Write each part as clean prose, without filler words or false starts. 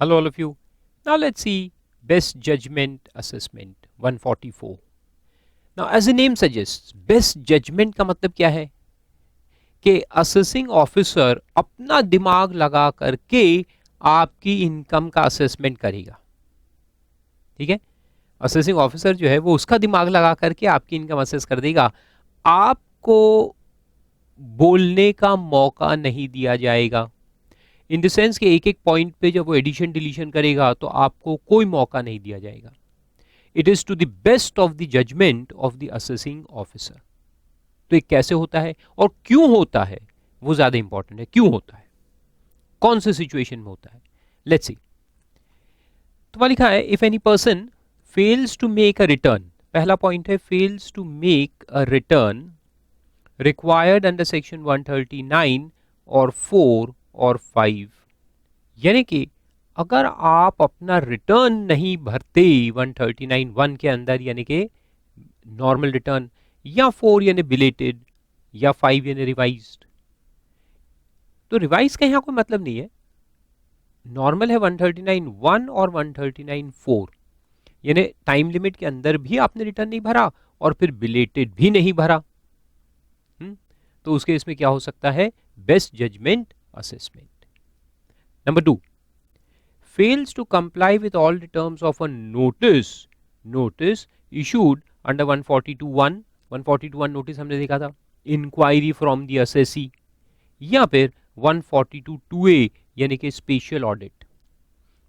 Hello all of you. Now let's see best judgment assessment 144. Now as the name suggests, best judgment का मतलब क्या है कि assessing officer अपना दिमाग लगा करके आपकी इनकम का असेसमेंट करेगा. ठीक है, असेसिंग ऑफिसर जो है वो उसका दिमाग लगा करके आपकी इनकम असेस कर देगा. आपको बोलने का मौका नहीं दिया जाएगा, इन द सेंस कि एक एक पॉइंट पे जब वो एडिशन डिलीशन करेगा तो आपको कोई मौका नहीं दिया जाएगा. It is to the best of the judgment of the assessing officer. तो ये कैसे होता है और क्यों होता है वो ज्यादा इंपॉर्टेंट है. क्यों होता है, कौन से सिचुएशन में होता है, लेट्स सी. तो वहां लिखा है if any person fails to make a return. पहला पॉइंट है fails to make a return required under section 139 और 4 और 5. यानी कि अगर आप अपना रिटर्न नहीं भरते 139(1) के अंदर यानी कि नॉर्मल रिटर्न, या 4 यानी बिलेटेड, या 5 यानी रिवाइज्ड. तो रिवाइज का यहां कोई मतलब नहीं है. नॉर्मल है 139(1) और 139(4), यानी टाइम लिमिट के अंदर भी आपने रिटर्न नहीं भरा और फिर बिलेटेड भी नहीं भरा. तो उसके इसमें क्या हो सकता है, best judgment assessment. Number 2, fails to comply with all the terms of a notice issued under 142(1). 142(1) notice हमने देखा था, इंक्वायरी फ्रॉम द असेसी, या फिर 142(2)(a) यानी कि स्पेशल ऑडिट.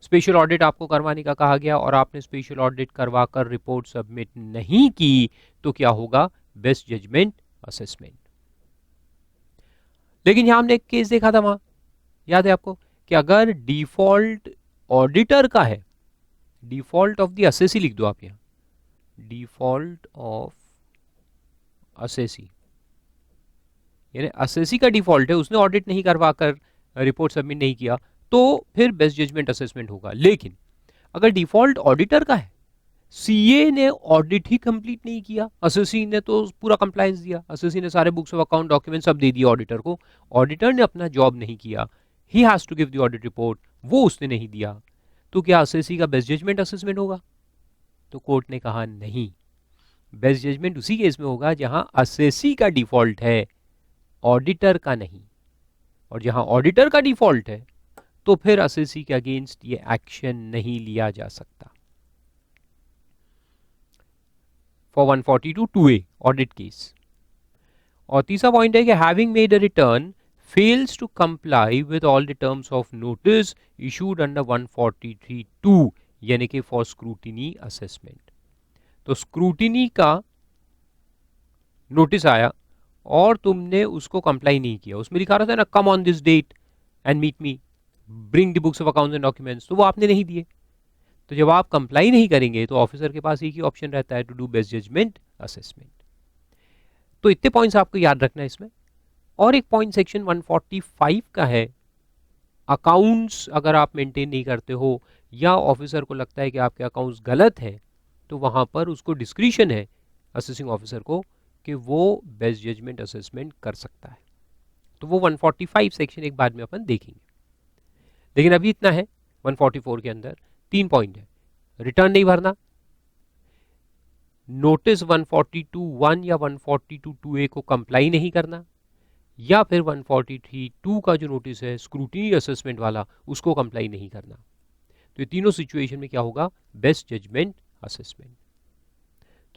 स्पेशल ऑडिट आपको करवाने का कहा गया और आपने स्पेशल ऑडिट करवाकर रिपोर्ट सबमिट नहीं की तो क्या होगा, बेस्ट जजमेंट असेसमेंट. लेकिन यहां हमने एक केस देखा था, वहां याद है आपको कि अगर डिफॉल्ट ऑडिटर का है, डिफॉल्ट ऑफ द असेसी लिख दो आप यहां, डिफॉल्ट ऑफ असेसी यानी असेसी का डिफॉल्ट है, उसने ऑडिट नहीं करवाकर रिपोर्ट सबमिट नहीं किया तो फिर बेस्ट जजमेंट असेसमेंट होगा. लेकिन अगर डिफॉल्ट ऑडिटर का है, सीए ने ऑडिट ही कंप्लीट नहीं किया, असेसी ने तो पूरा कंप्लायंस दिया, असेसी ने सारे बुक्स ऑफ अकाउंट डॉक्यूमेंट सब दे दिए ऑडिटर को, ऑडिटर ने अपना जॉब नहीं किया, he has to give the audit report, वो उसने नहीं दिया, तो क्या असेसी का बेस्ट जजमेंट असेसमेंट होगा? तो कोर्ट ने कहा नहीं, बेस्ट जजमेंट उसी केस में होगा जहां असेसी का डिफॉल्ट है, ऑडिटर का नहीं. और जहां ऑडिटर का डिफॉल्ट है तो फिर असेसी के अगेंस्ट ये एक्शन नहीं लिया जा सकता. For 142(2)(a) audit case. और तीसरा पॉइंट है कि having made a return fails to comply with all the terms of notice issued under 143(2) यानी कि फॉर स्क्रूटिनी असेसमेंट. तो स्क्रूटिनी का नोटिस आया और तुमने उसको कंप्लाई नहीं किया, उसमें लिखा रहता है ना come on this date and meet me, bring the books of accounts and documents, तो वो आपने नहीं दिए. तो जब आप कंप्लाई नहीं करेंगे तो ऑफिसर के पास एक ही ऑप्शन रहता है, to do best judgment assessment. तो इतने पॉइंट्स आपको याद रखना है इसमें. और एक पॉइंट सेक्शन 145 का है, अकाउंट्स अगर आप मेंटेन नहीं करते हो या ऑफिसर को लगता है कि आपके अकाउंट्स गलत हैं तो वहां पर उसको डिस्क्रिशन है असेसिंग ऑफिसर को कि वो बेस्ट जजमेंट असेसमेंट कर सकता है. तो वो 145 सेक्शन एक बाद में अपन देखेंगे. लेकिन अभी इतना है, 144 के अंदर 3 पॉइंट है. रिटर्न नहीं भरना, नोटिस 142(1) या 142(2)(a) को कंप्लाई नहीं करना, या फिर 143(2) का जो नोटिस है स्क्रूटिनी असेसमेंट वाला उसको कंप्लाई नहीं करना. तो ये तीनों सिचुएशन में क्या होगा, बेस्ट जजमेंट असेसमेंट.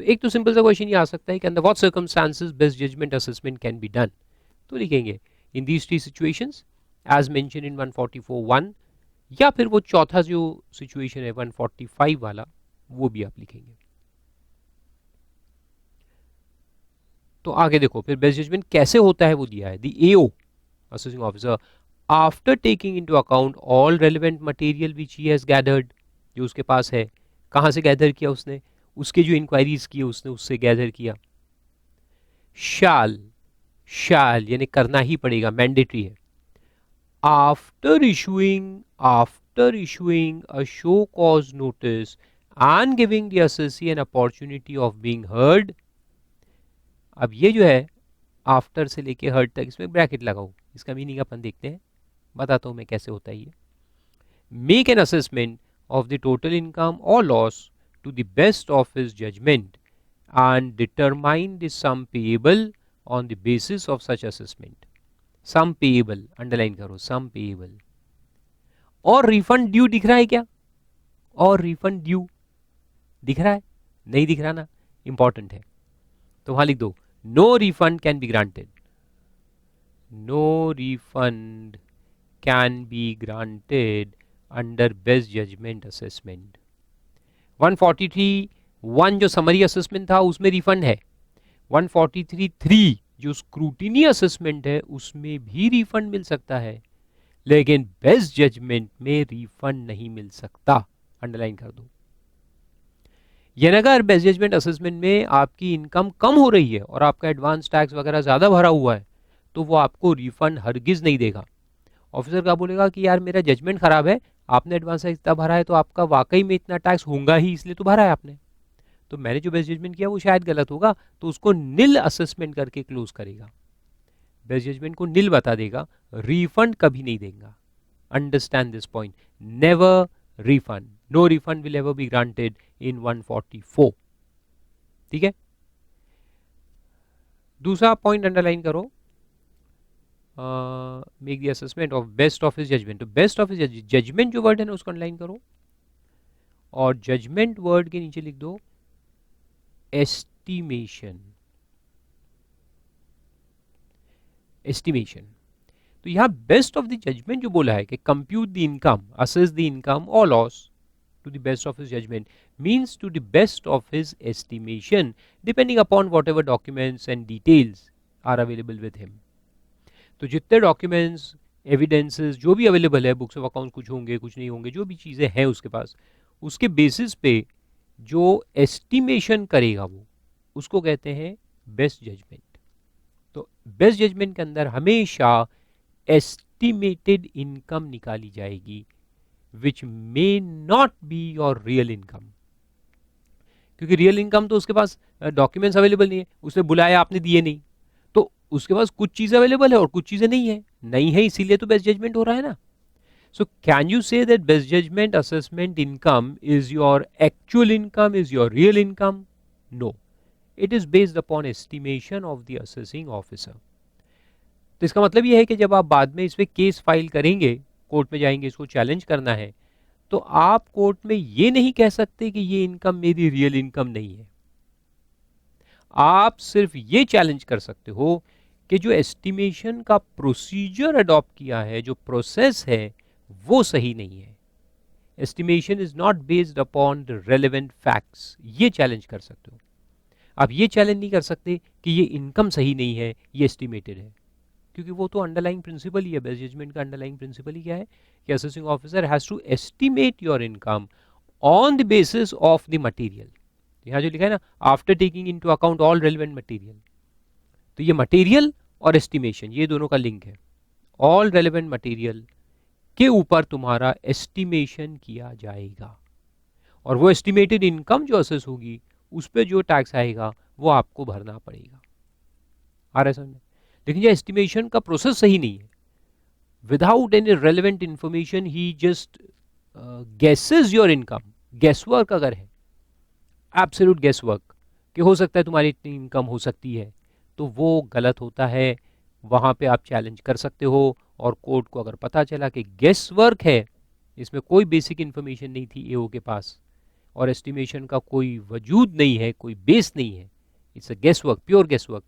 तो एक तो सिंपल सा क्वेश्चन ये आ सकता है कि under what circumstances best judgment assessment can be done. तो लिखेंगे in these three situations as mentioned in 144(1), या फिर वो चौथा जो सिचुएशन है 145 वाला वो भी आप लिखेंगे. तो आगे देखो फिर बेस्ट जजमेंट कैसे होता है वो दिया है. The AO assessing officer after taking into account all relevant material which he has gathered, जो उसके पास है, कहां से गैदर किया उसने, उसके जो इंक्वायरीज किए उसने उससे गैदर किया. शाल यानी करना ही पड़ेगा, मैंडेटरी है. After issuing a show cause notice and giving the assessee N opportunity of being heard. अब ये जो है आफ्टर से लेके हर्ड तक, इसमें ब्रैकेट लगाओ, इसका मीनिंग अपन देखते हैं, बताता हूं मैं कैसे होता है ये. make an assessment of the total income or loss to the best of his judgment and determine the sum payable on the basis of such assessment. Sum payable underline करो, sum payable. और refund due दिख रहा है क्या? और refund due दिख रहा है? नहीं दिख रहा ना, इंपॉर्टेंट है, तो वहां लिख दो no refund can be granted. No refund can be granted under best judgment assessment. 143(1) जो समरी असेसमेंट था उसमें रिफंड है. 143(3) जो स्क्रूटिनी असेसमेंट है उसमें भी रिफंड मिल सकता है, लेकिन बेस्ट जजमेंट में रिफंड नहीं मिल सकता. अंडरलाइन कर दो. यानी अगर बेस्ट जजमेंट असेसमेंट में आपकी इनकम कम हो रही है और आपका एडवांस टैक्स वगैरह ज्यादा भरा हुआ है तो वो आपको रिफंड हरगिज नहीं देगा. ऑफिसर क्या बोलेगा कि यार मेरा जजमेंट खराब है, आपने एडवांस टैक्स इतना भरा है तो आपका वाकई में इतना टैक्स होगा ही, इसलिए तो भरा है आपने, तो मैंने जो बेस्ट जजमेंट किया वो शायद गलत होगा, तो उसको निल असेसमेंट करके क्लोज करेगा. बेस्ट जजमेंट को निल बता देगा, रिफंड कभी नहीं देगा. Understand this point. Never refund, no refund will ever be granted in 144. ठीक है. दूसरा पॉइंट अंडरलाइन करो, make the assessment of best of his judgment. तो बेस्ट ऑफ हिज जजमेंट जो वर्ड है ना उसको अंडरलाइन करो और जजमेंट वर्ड के नीचे लिख दो एस्टिमेशन. एस्टिमेशन. तो यहां बेस्ट ऑफ द जजमेंट जो बोला है कि compute the income, assess the income और loss to the best of his judgment means to the best of his estimation depending upon whatever documents and details are available with him. तो जितने documents, evidences जो भी available है, books of account कुछ होंगे कुछ नहीं होंगे, जो भी चीज़ें हैं उसके पास, उसके बेसिस पे जो एस्टिमेशन करेगा वो उसको कहते हैं बेस्ट जजमेंट. तो बेस्ट जजमेंट के अंदर हमेशा एस्टिमेटेड इनकम निकाली जाएगी which may not be your real income. क्योंकि रियल इनकम तो उसके पास डॉक्यूमेंट्स अवेलेबल नहीं है, उसने बुलाया आपने दिए नहीं, तो उसके पास कुछ चीज़ अवेलेबल है और कुछ चीज़ें नहीं है, इसीलिए तो बेस्ट जजमेंट हो रहा है ना. So can you say that best judgment assessment income is your actual income, is your real income? No, it is based upon estimation of the assessing officer. तो इसका मतलब यह है कि जब आप बाद में इस पर केस फाइल करेंगे, कोर्ट में जाएंगे, इसको चैलेंज करना है, तो आप कोर्ट में ये नहीं कह सकते कि ये इनकम मेरी रियल इनकम नहीं है. आप सिर्फ ये चैलेंज कर सकते हो कि जो एस्टिमेशन का प्रोसीजर अडॉप्ट किया है, जो प्रोसेस है, वो सही नहीं है. Estimation is not based upon the relevant facts. ये चैलेंज कर सकते हो. आप ये चैलेंज नहीं कर सकते कि ये इनकम सही नहीं है, ये एस्टिमेटेड है, क्योंकि वो तो अंडरलाइंग प्रिंसिपल ही है. बेस्ट जजमेंट का अंडरलाइंग प्रिंसिपल ही क्या है कि assessing officer has to estimate your income on the basis of the material. यहाँ जो लिखा है ना, after taking into account all relevant material, तो ये मटेरियल और एस्टिमेशन ये दोनों का लिंक है. ऑल रेलेवेंट मटेरियल के ऊपर तुम्हारा एस्टिमेशन किया जाएगा और वो एस्टिमेटेड इनकम जो असेस होगी उस पर जो टैक्स आएगा वो आपको भरना पड़ेगा. आ रहा है समझ में? लेकिन ये एस्टिमेशन का प्रोसेस सही नहीं है. विदाउट एनी रेलेवेंट इंफॉर्मेशन ही just guesses your income. Guesswork अगर है, एब्सोल्यूट गेसवर्क कि हो सकता है तुम्हारी इतनी इनकम हो सकती है, तो वो गलत होता है. वहाँ पे आप चैलेंज कर सकते हो और कोर्ट को अगर पता चला कि गेसवर्क है, इसमें कोई बेसिक इन्फॉर्मेशन नहीं थी एओ के पास और एस्टिमेशन का कोई वजूद नहीं है, कोई बेस नहीं है, इट्स अ गेसवर्क, प्योर गेसवर्क,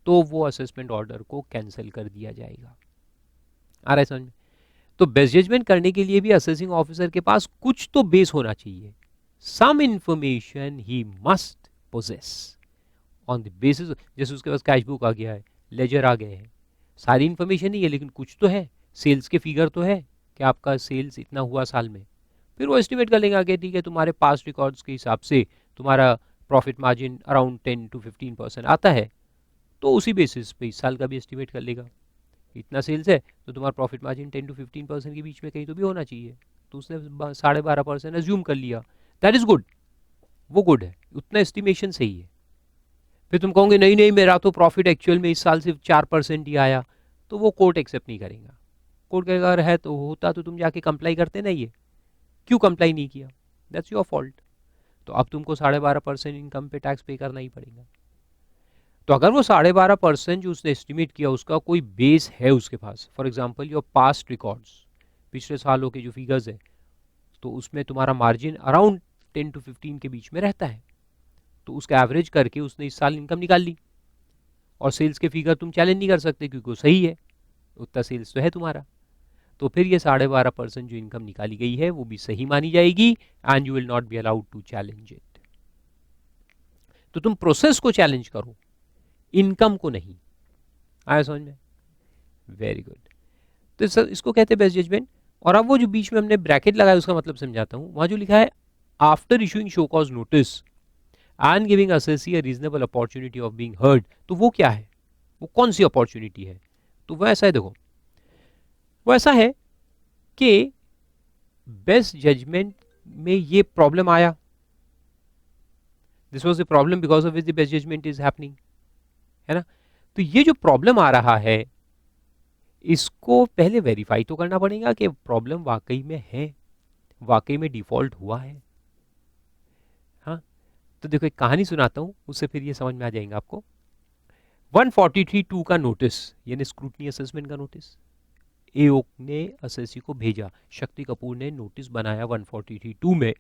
तो वो असेसमेंट ऑर्डर को कैंसिल कर दिया जाएगा. आ रहा है समझ में? तो बेस्ट जजमेंट करने के लिए भी असेसिंग ऑफिसर के पास कुछ तो बेस होना चाहिए. Some information he must possess on the basis. जैसे उसके पास कैश बुक आ गया है, लेजर आ गए हैं, सारी इंफॉर्मेशन नहीं है लेकिन कुछ तो है, सेल्स के फिगर तो है कि आपका सेल्स इतना हुआ साल में. फिर वो एस्टिमेट कर लेंगे आगे, ठीक है तुम्हारे पास्ट रिकॉर्ड्स के हिसाब से तुम्हारा प्रॉफिट मार्जिन अराउंड 10 to 15% आता है, तो उसी बेसिस पे इस साल का भी एस्टिमेट कर लेगा. इतना सेल्स है तो तुम्हारा प्रॉफिट मार्जिन 10 to 15% के बीच में कहीं तो भी होना चाहिए, तो उसने 12.5% एज्यूम कर लिया. दैट इज गुड, वो गुड है, उतना एस्टिमेशन सही है. फिर तुम कहोगे नहीं मेरा तो प्रॉफिट एक्चुअल में इस साल सिर्फ 4% ही आया, तो वो कोर्ट एक्सेप्ट नहीं करेगा. कोर्ट के अगर है तो होता तो तुम जाके कंप्लाई करते ना, ये क्यों कंप्लाई नहीं किया, दैट्स योर फॉल्ट। तो अब तुमको 12.5% इनकम पे टैक्स पे करना ही पड़ेगा। तो अगर वो 12.5% जो उसने एस्टिमेट किया उसका कोई बेस है उसके पास, for example your past records, पिछले सालों के जो फिगर्स है, तो उसमें तुम्हारा मार्जिन अराउंड 10 to 15 के बीच में रहता है, तो उसका एवरेज करके उसने इस साल इनकम निकाल ली, और सेल्स के फिगर तुम चैलेंज नहीं कर सकते क्योंकि वो सही है, उतना सेल्स तो है तुम्हारा, तो फिर ये 12.5% जो इनकम निकाली गई है वो भी सही मानी जाएगी and you will not be allowed to challenge it. तो तुम प्रोसेस को चैलेंज करो, इनकम को नहीं। आया समझ में? Very good. तो सर इसको कहते हैं बेस्ट जजमेंट। और अब वो जो बीच में हमने ब्रैकेट लगाया उसका मतलब समझाता हूं। वहां जो लिखा है after issuing show cause notice and giving assessee a reasonable opportunity of being heard, तो वो क्या है, वो कौन सी अपॉर्चुनिटी है? तो वो ऐसा है, देखो वो ऐसा है कि बेस्ट जजमेंट में ये प्रॉब्लम आया, this was the problem because of which the best judgment is happening, है ना। तो ये जो प्रॉब्लम आ रहा है इसको पहले वेरीफाई तो करना पड़ेगा कि प्रॉब्लम वाकई में है, वाकई में डिफॉल्ट हुआ है। हाँ, तो देखो एक कहानी सुनाता हूं, उससे फिर ये समझ में आ जाएगा आपको। 143(2) का नोटिस यानी स्क्रूटनी असेसमेंट का नोटिस एओ ने असेसी को भेजा, शक्ति कपूर ने नोटिस बनाया 143(2) में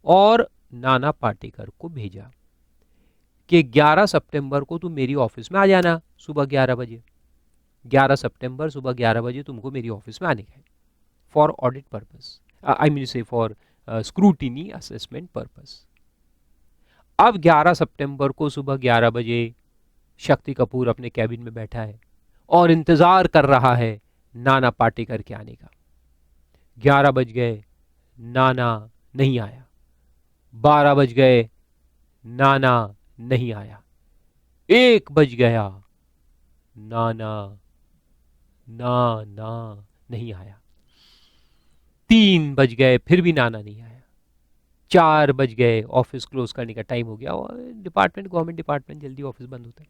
और नाना पाटेकर को भेजा कि 11 सितंबर को तुम मेरी ऑफिस में आ जाना सुबह 11 बजे। 11 सितंबर सुबह 11 बजे तुमको मेरी ऑफिस में आने का है for audit purpose, I mean से फॉर स्क्रूटिनी असेसमेंट पर्पस। अब 11 सितंबर को सुबह 11 बजे शक्ति कपूर अपने कैबिन में बैठा है और इंतजार कर रहा है नाना पाटेकर के आने का। 11 बज गए, नाना नहीं आया। 12 बज गए, नाना नहीं आया। 1 बज गया, नाना नहीं आया। 3 बज गए, फिर भी नाना नहीं आया। 4 बज गए, ऑफिस क्लोज करने का टाइम हो गया और डिपार्टमेंट, गवर्नमेंट डिपार्टमेंट जल्दी ऑफिस बंद होता है।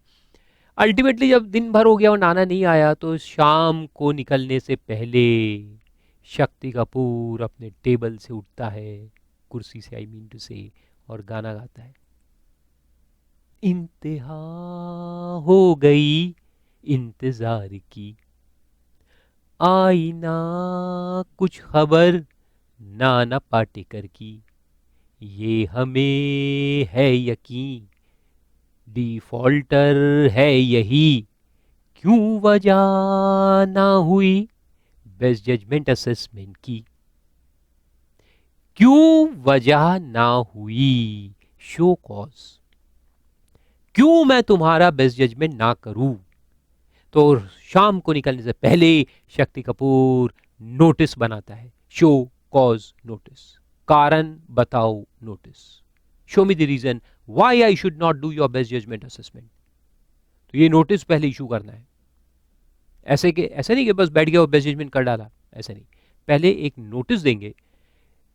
अल्टीमेटली जब दिन भर हो गया और नाना नहीं आया तो शाम को निकलने से पहले शक्ति कपूर अपने टेबल से उठता है, कुर्सी से आई मीन टू से, और गाना गाता है, इंतहा हो गई इंतजार की, आई ना कुछ खबर नाना पाटेकर की, ये हमें है यकीन डिफॉल्टर है यही, क्यों वजह ना हुई बेस्ट जजमेंट असेसमेंट की, क्यों वजह ना हुई शो कॉज, क्यों मैं तुम्हारा बेस्ट जजमेंट ना करूं। तो शाम को निकलने से पहले शक्ति कपूर नोटिस बनाता है, शो कॉज नोटिस, कारण बताओ notice, show me the reason why I should not do your best judgment assessment. तो ये नोटिस पहले इशू करना है, ऐसे नहीं कि बस बैठ गया और बेस्ट जजमेंट कर डाला, ऐसे नहीं। पहले एक नोटिस देंगे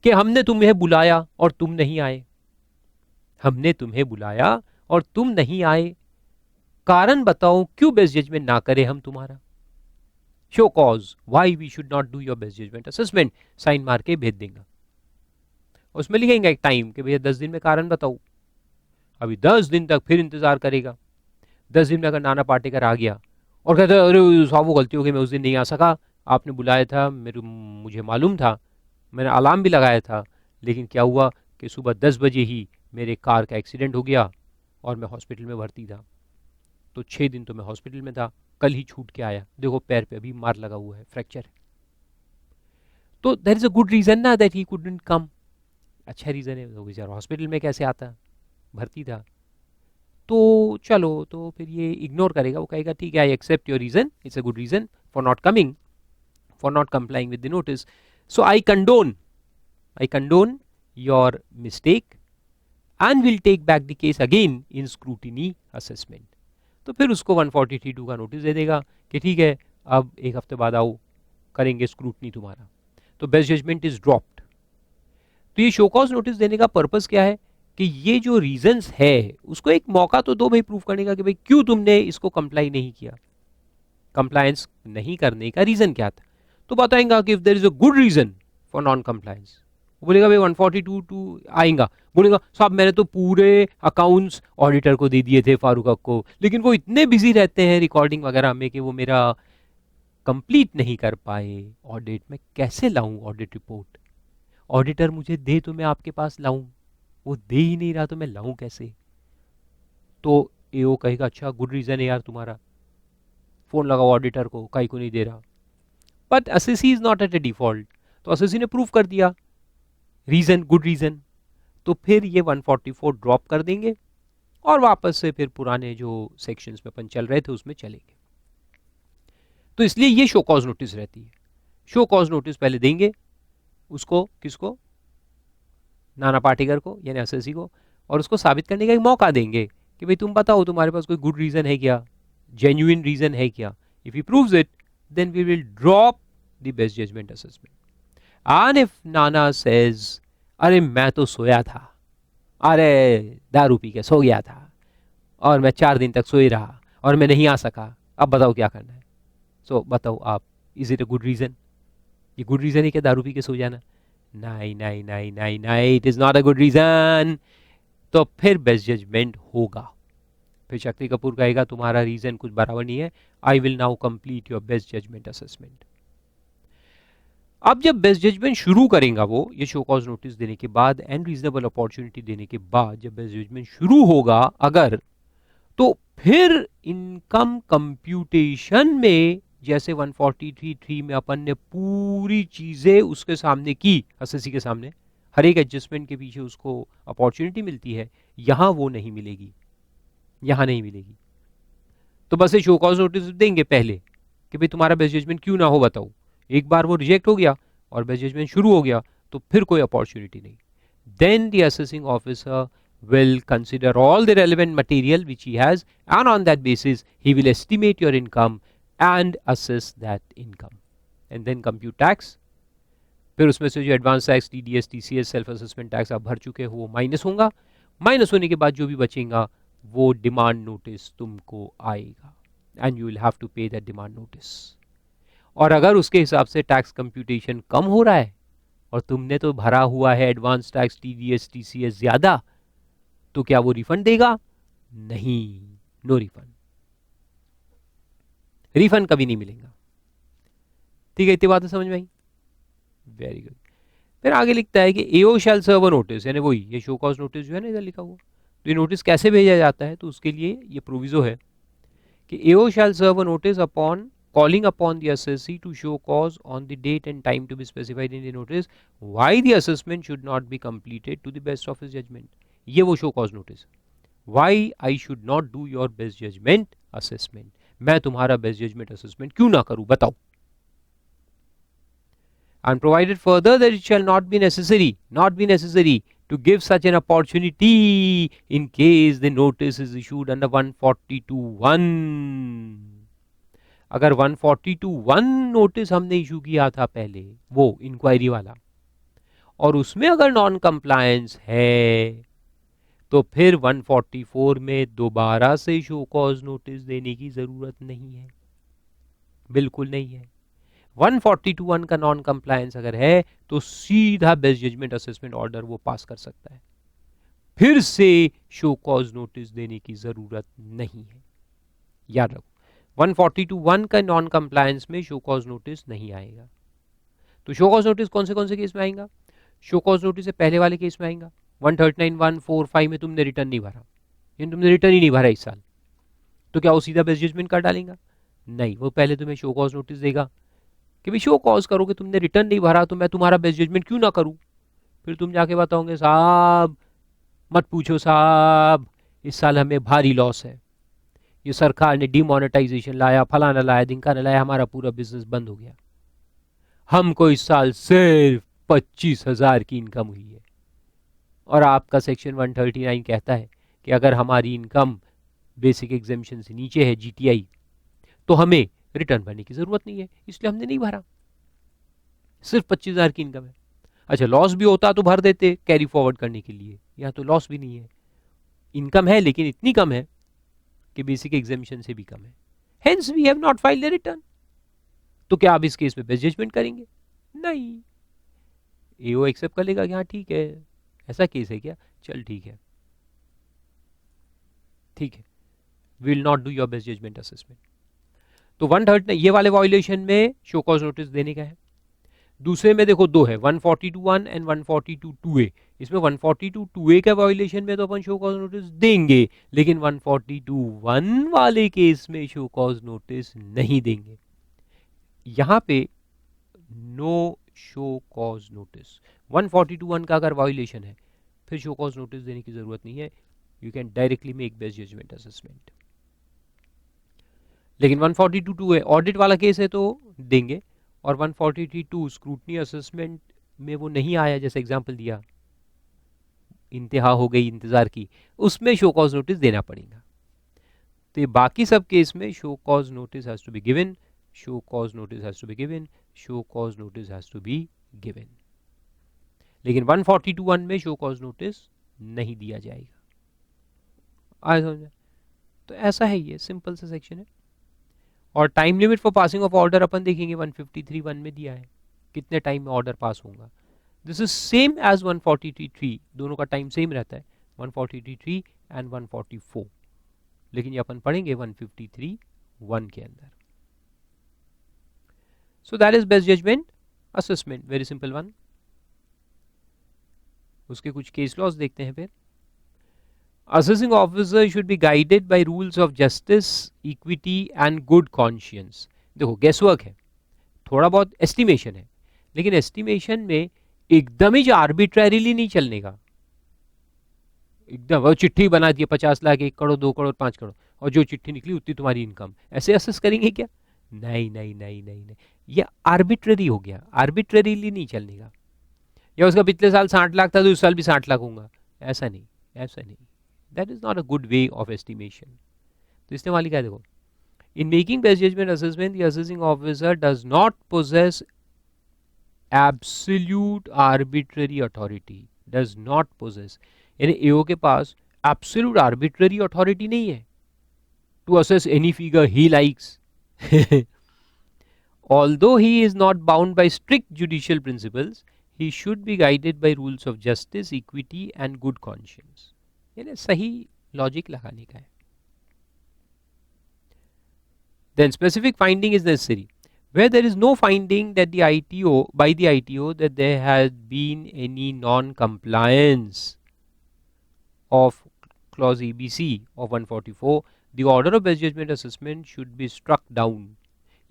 कि हमने तुम्हें बुलाया और तुम नहीं आए, हमने तुम्हें बुलाया और तुम नहीं आए, कारण बताओ क्यों बेस्ट जजमेंट ना करें हम तुम्हारा, show cause why we should not do your best judgment assessment, sign मार के भेज देंगे। उसमें लिखेंगे एक टाइम कि भैया 10 दिन में कारण बताओ। अभी 10 दिन तक फिर इंतजार करेगा। 10 दिन में अगर नाना पाटेकर आ गया और कहते अरे साहब वो गलती हो गई, मैं उस दिन नहीं आ सका, आपने बुलाया था, मुझे मालूम था, मैंने अलार्म भी लगाया था, लेकिन क्या हुआ कि सुबह 10 बजे ही मेरे कार का एक्सीडेंट हो गया और मैं हॉस्पिटल में भर्ती था, तो 6 दिन तो मैं हॉस्पिटल में था, कल ही छूट के आया, देखो पैर पे अभी मार लगा हुआ है, फ्रैक्चर है। तो there is a good reason ना दैट ही कुडंट कम, अच्छा रीजन है, तो बेचारा हॉस्पिटल में कैसे आता, भर्ती था। तो चलो, तो फिर ये इग्नोर करेगा, वो कहेगा ठीक है I accept your reason, it's a good reason for not coming, for not complying with the notice, so I condone your mistake and will take back the case again in scrutiny assessment. तो फिर उसको 143(2) का notice दे देगा कि ठीक है अब 1 हफ्ते बाद आओ, करेंगे स्क्रूटनी तुम्हारा, तो बेस्ट जजमेंट इज ड्रॉप्ड। तो ये शो कॉज नोटिस देने का पर्पस क्या है कि ये जो रीजंस है उसको एक मौका तो दो भाई प्रूफ करने का कि भाई क्यों तुमने इसको कंप्लाई नहीं किया, कंप्लायंस नहीं करने का रीजन क्या था। तो बताएंगा कि if there is a good reason for non compliance, बोलेगा भाई 142 टू आएगा, बोलेगा साहब मैंने तो पूरे अकाउंट्स ऑडिटर को दे दिए थे फारूक को, लेकिन वो इतने बिजी रहते हैं रिकॉर्डिंग वगैरह में कि वो मेरा कंप्लीट नहीं कर पाए ऑडिट। में कैसे लाऊं ऑडिट रिपोर्ट? ऑडिटर मुझे दे तो मैं आपके पास लाऊं, वो दे ही नहीं रहा तो मैं लाऊं कैसे? तो एओ कहेगा अच्छा गुड रीजन है यार तुम्हारा, फोन लगाओ ऑडिटर को, काई को नहीं दे रहा। But assessee is not at A default, तो असेसी ने प्रूव कर दिया रीजन गुड रीजन, तो फिर ये 144 ड्रॉप कर देंगे और वापस से फिर पुराने जो सेक्शंस में अपन चल रहे थे उसमें चलेंगे। तो इसलिए ये शो कॉज नोटिस रहती है। शो कॉज नोटिस पहले देंगे उसको, किसको? नाना पाटेकर को यानी एसएससी को, और उसको साबित करने का एक मौका देंगे कि भाई तुम बताओ तुम्हारे पास कोई गुड रीजन है क्या, जेन्युइन रीजन है क्या। If he proves it then we will drop the best judgment assessment. And if नाना सेज अरे मैं तो सोया था, अरे दारू पी के सो गया था और मैं 4 दिन तक सोई रहा और मैं नहीं आ सका, अब बताओ क्या करना है। सो बताओ आप, is it a good reason? ये गुड रीजन है क्या दारू पी के सो जाना? नहीं नहीं नहीं नहीं नहीं, it is not a good reason. तो फिर बेस्ट जजमेंट होगा। फिर शक्ति कपूर कहेगा तुम्हारा रीजन कुछ बराबर नहीं है, I will now complete your best judgment assessment. अब जब बेस्ट जजमेंट शुरू करेगा वो, ये शो कॉज नोटिस देने के बाद एंड रीजनेबल अपॉर्चुनिटी देने के बाद जब बेस्ट जजमेंट शुरू होगा अगर, तो फिर इनकम कंप्यूटेशन में जैसे 143(3) में अपन ने पूरी चीजें उसके सामने की, एसएससी के सामने, हर एक एडजस्टमेंट के पीछे उसको अपॉर्चुनिटी मिलती है, यहां वो नहीं मिलेगी, यहां नहीं मिलेगी। तो बस ये शो कॉज नोटिस देंगे पहले कि भाई तुम्हारा बेस्ट जजमेंट क्यों ना हो बताओ। एक बार वो रिजेक्ट हो गया और बेस्ट जजमेंट शुरू हो गया तो फिर कोई अपॉर्चुनिटी नहीं। Then the assessing officer will consider all the relevant material which he has, and on that basis he will estimate your income and assess that income and then compute tax। फिर उसमें से जो advance tax, TDS, TCS, self assessment tax आप भर चुके हो वो minus होगा। माइनस होने के बाद जो भी बचेगा वो डिमांड नोटिस तुमको आएगा and you will have to pay that demand notice. और अगर उसके हिसाब से टैक्स कंप्यूटेशन कम हो रहा है और तुमने तो भरा हुआ है एडवांस टैक्स, टीडीएस, टीसीएस ज्यादा, तो क्या वो रिफंड देगा? नहीं, नो रिफंड, रिफंड कभी नहीं मिलेगा। ठीक है, इतनी बातें समझ में आई? Very good. फिर आगे लिखता है कि AO shall serve a notice, यानी वही ये शो कॉज नोटिस जो है ना इधर लिखा हुआ, तो ये नोटिस कैसे भेजा जाता है, तो उसके लिए ये प्रोविजो है कि AO shall serve a notice upon calling upon the assessee to show cause on the date and time to be specified in the notice why the assessment should not be completed to the best of his judgment। ये वो show cause notice, why I should not do your best judgment assessment, मैं तुम्हारा best judgment assessment क्यों ना करूं बताओ। and provided further that it shall not be necessary to give such an opportunity in case the notice is issued under 142(1)। अगर 142(1) notice हमने issue किया था पहले, वो इंक्वायरी वाला, और उसमें अगर नॉन कंप्लायंस है तो फिर 144 में दोबारा से शो कॉज नोटिस देने की जरूरत नहीं है, बिल्कुल नहीं है। 142(1) का नॉन कंप्लायंस अगर है तो सीधा बेस्ट जजमेंट असेसमेंट ऑर्डर वो पास कर सकता है, फिर से शो कॉज नोटिस देने की जरूरत नहीं है। याद रखो 142(1) का नॉन कंप्लायंस में शो कॉज नोटिस नहीं आएगा। तो शो कॉज नोटिस कौन से केस में आएगा? शो कॉज नोटिस से पहले वाले केस में आएगा 139(1)(4)(5) में तुमने रिटर्न नहीं भरा, यानी तुमने रिटर्न ही नहीं भरा इस साल, तो क्या वो सीधा बेस्ट जजमेंट कर डालेगा? नहीं, वो पहले तुम्हें शो कॉज नोटिस देगा कि भाई शो कॉज करो कि तुमने रिटर्न नहीं भरा तो मैं तुम्हारा बेस्ट जजमेंट क्यों ना करूं। फिर तुम जाके बताओगे साहब मत पूछो साहब, इस साल हमें भारी लॉस है, ये सरकार ने डिमोनेटाइजेशन लाया, फलाना लाया, ढिमकाना लाया, हमारा पूरा बिजनेस बंद हो गया, हमको इस साल सिर्फ 25,000 की इनकम हुई है, और आपका सेक्शन 139 कहता है कि अगर हमारी इनकम बेसिक एग्जेम्पशन से नीचे है जीटीआई तो हमें रिटर्न भरने की जरूरत नहीं है, इसलिए हमने नहीं भरा, सिर्फ 25,000 की इनकम है। अच्छा लॉस भी होता तो भर देते कैरी फॉरवर्ड करने के लिए, यहाँ तो लॉस भी नहीं है, इनकम है लेकिन इतनी कम है कि बेसिक एग्जेम्पशन से भी कम है, hence we have not filed a return. तो क्या आप इस केस में बेस्ट जजमेंट करेंगे? नहीं, एओ एक्सेप्ट कर लेगा कि हाँ ठीक है, ऐसा केस है क्या, चल ठीक है, ठीक है, will not do your best judgment assessment. तो 130 ये वाले वायोलेशन में शो कॉज नोटिस देने का है। दूसरे में देखो दो है, 142(1) एंड 142(2)(a). इसमें 142(2)(a) का वायोलेशन में तो अपन शो कॉज नोटिस देंगे, लेकिन 142(1) वाले केस में शो कॉज नोटिस नहीं देंगे। यहां पे नो शो कॉज नोटिस, 142(1) का अगर वायोलेशन है फिर शो कॉज नोटिस देने की जरूरत नहीं है, you can directly make best judgment assessment. लेकिन 142(2) है, ऑडिट वाला केस है तो देंगे, और 143(2) स्क्रूटनी असेसमेंट में वो नहीं आया, जैसे एग्जांपल दिया, इंतहा हो गई इंतजार की, उसमें शो कॉज नोटिस देना पड़ेगा। तो ये बाकी सब केस में show cause notice has to be given, show cause notice has to be given, show cause notice has to be given. लेकिन 142(1) में शो कॉज नोटिस नहीं दिया जाएगा। आया समझ में? तो ऐसा है, ये सिंपल सा सेक्शन है। और time limit for passing of order अपन देखेंगे 153(1) में दिया है, कितने टाइम में ऑर्डर पास होगा। दिस इज सेम एज 143(3), दोनों का टाइम सेम रहता है, 143(3) एंड 144, लेकिन ये अपन पढ़ेंगे 153(1) के अंदर। So that is best judgment assessment, very simple one. उसके कुछ केस लॉज देखते हैं फिर। Assessing officer should be guided by rules of justice, equity and good conscience। देखो गेसवर्क है, थोड़ा बहुत एस्टिमेशन है, लेकिन एस्टिमेशन में एकदम ही आर्बिट्ररीली नहीं चलने का। एकदम वो चिट्ठी बना दी 50 लाख, 1 करोड़, 2 करोड़, 5 करोड़, और जो चिट्ठी निकली उतनी तुम्हारी इनकम, ऐसे असेस करेंगे क्या? नहीं नहीं नहीं नहीं नहीं, ये आर्बिट्ररी हो गया, आर्बिट्ररीली नहीं चलने का। या उसका पिछले साल 60 लाख था तो इस साल भी 60 लाख होगा, ऐसा नहीं, ऐसा नहीं। That is not a good way of estimation. तो इसने वाली क्या देखो, in making best judgment assessment, the assessing officer does not possess absolute arbitrary authority. Does not possess, यानी एओ के पास absolute arbitrary authority नहीं है to assess any figure he likes. Although he is not bound by strict judicial principles, he should be guided by rules of justice, equity and good conscience. यानी सही logic लगाने का है। Then specific finding is necessary where there is no finding that the ITO by the ITO that there has been any non-compliance of clause EBC of 144, the order of best judgment assessment should be struck down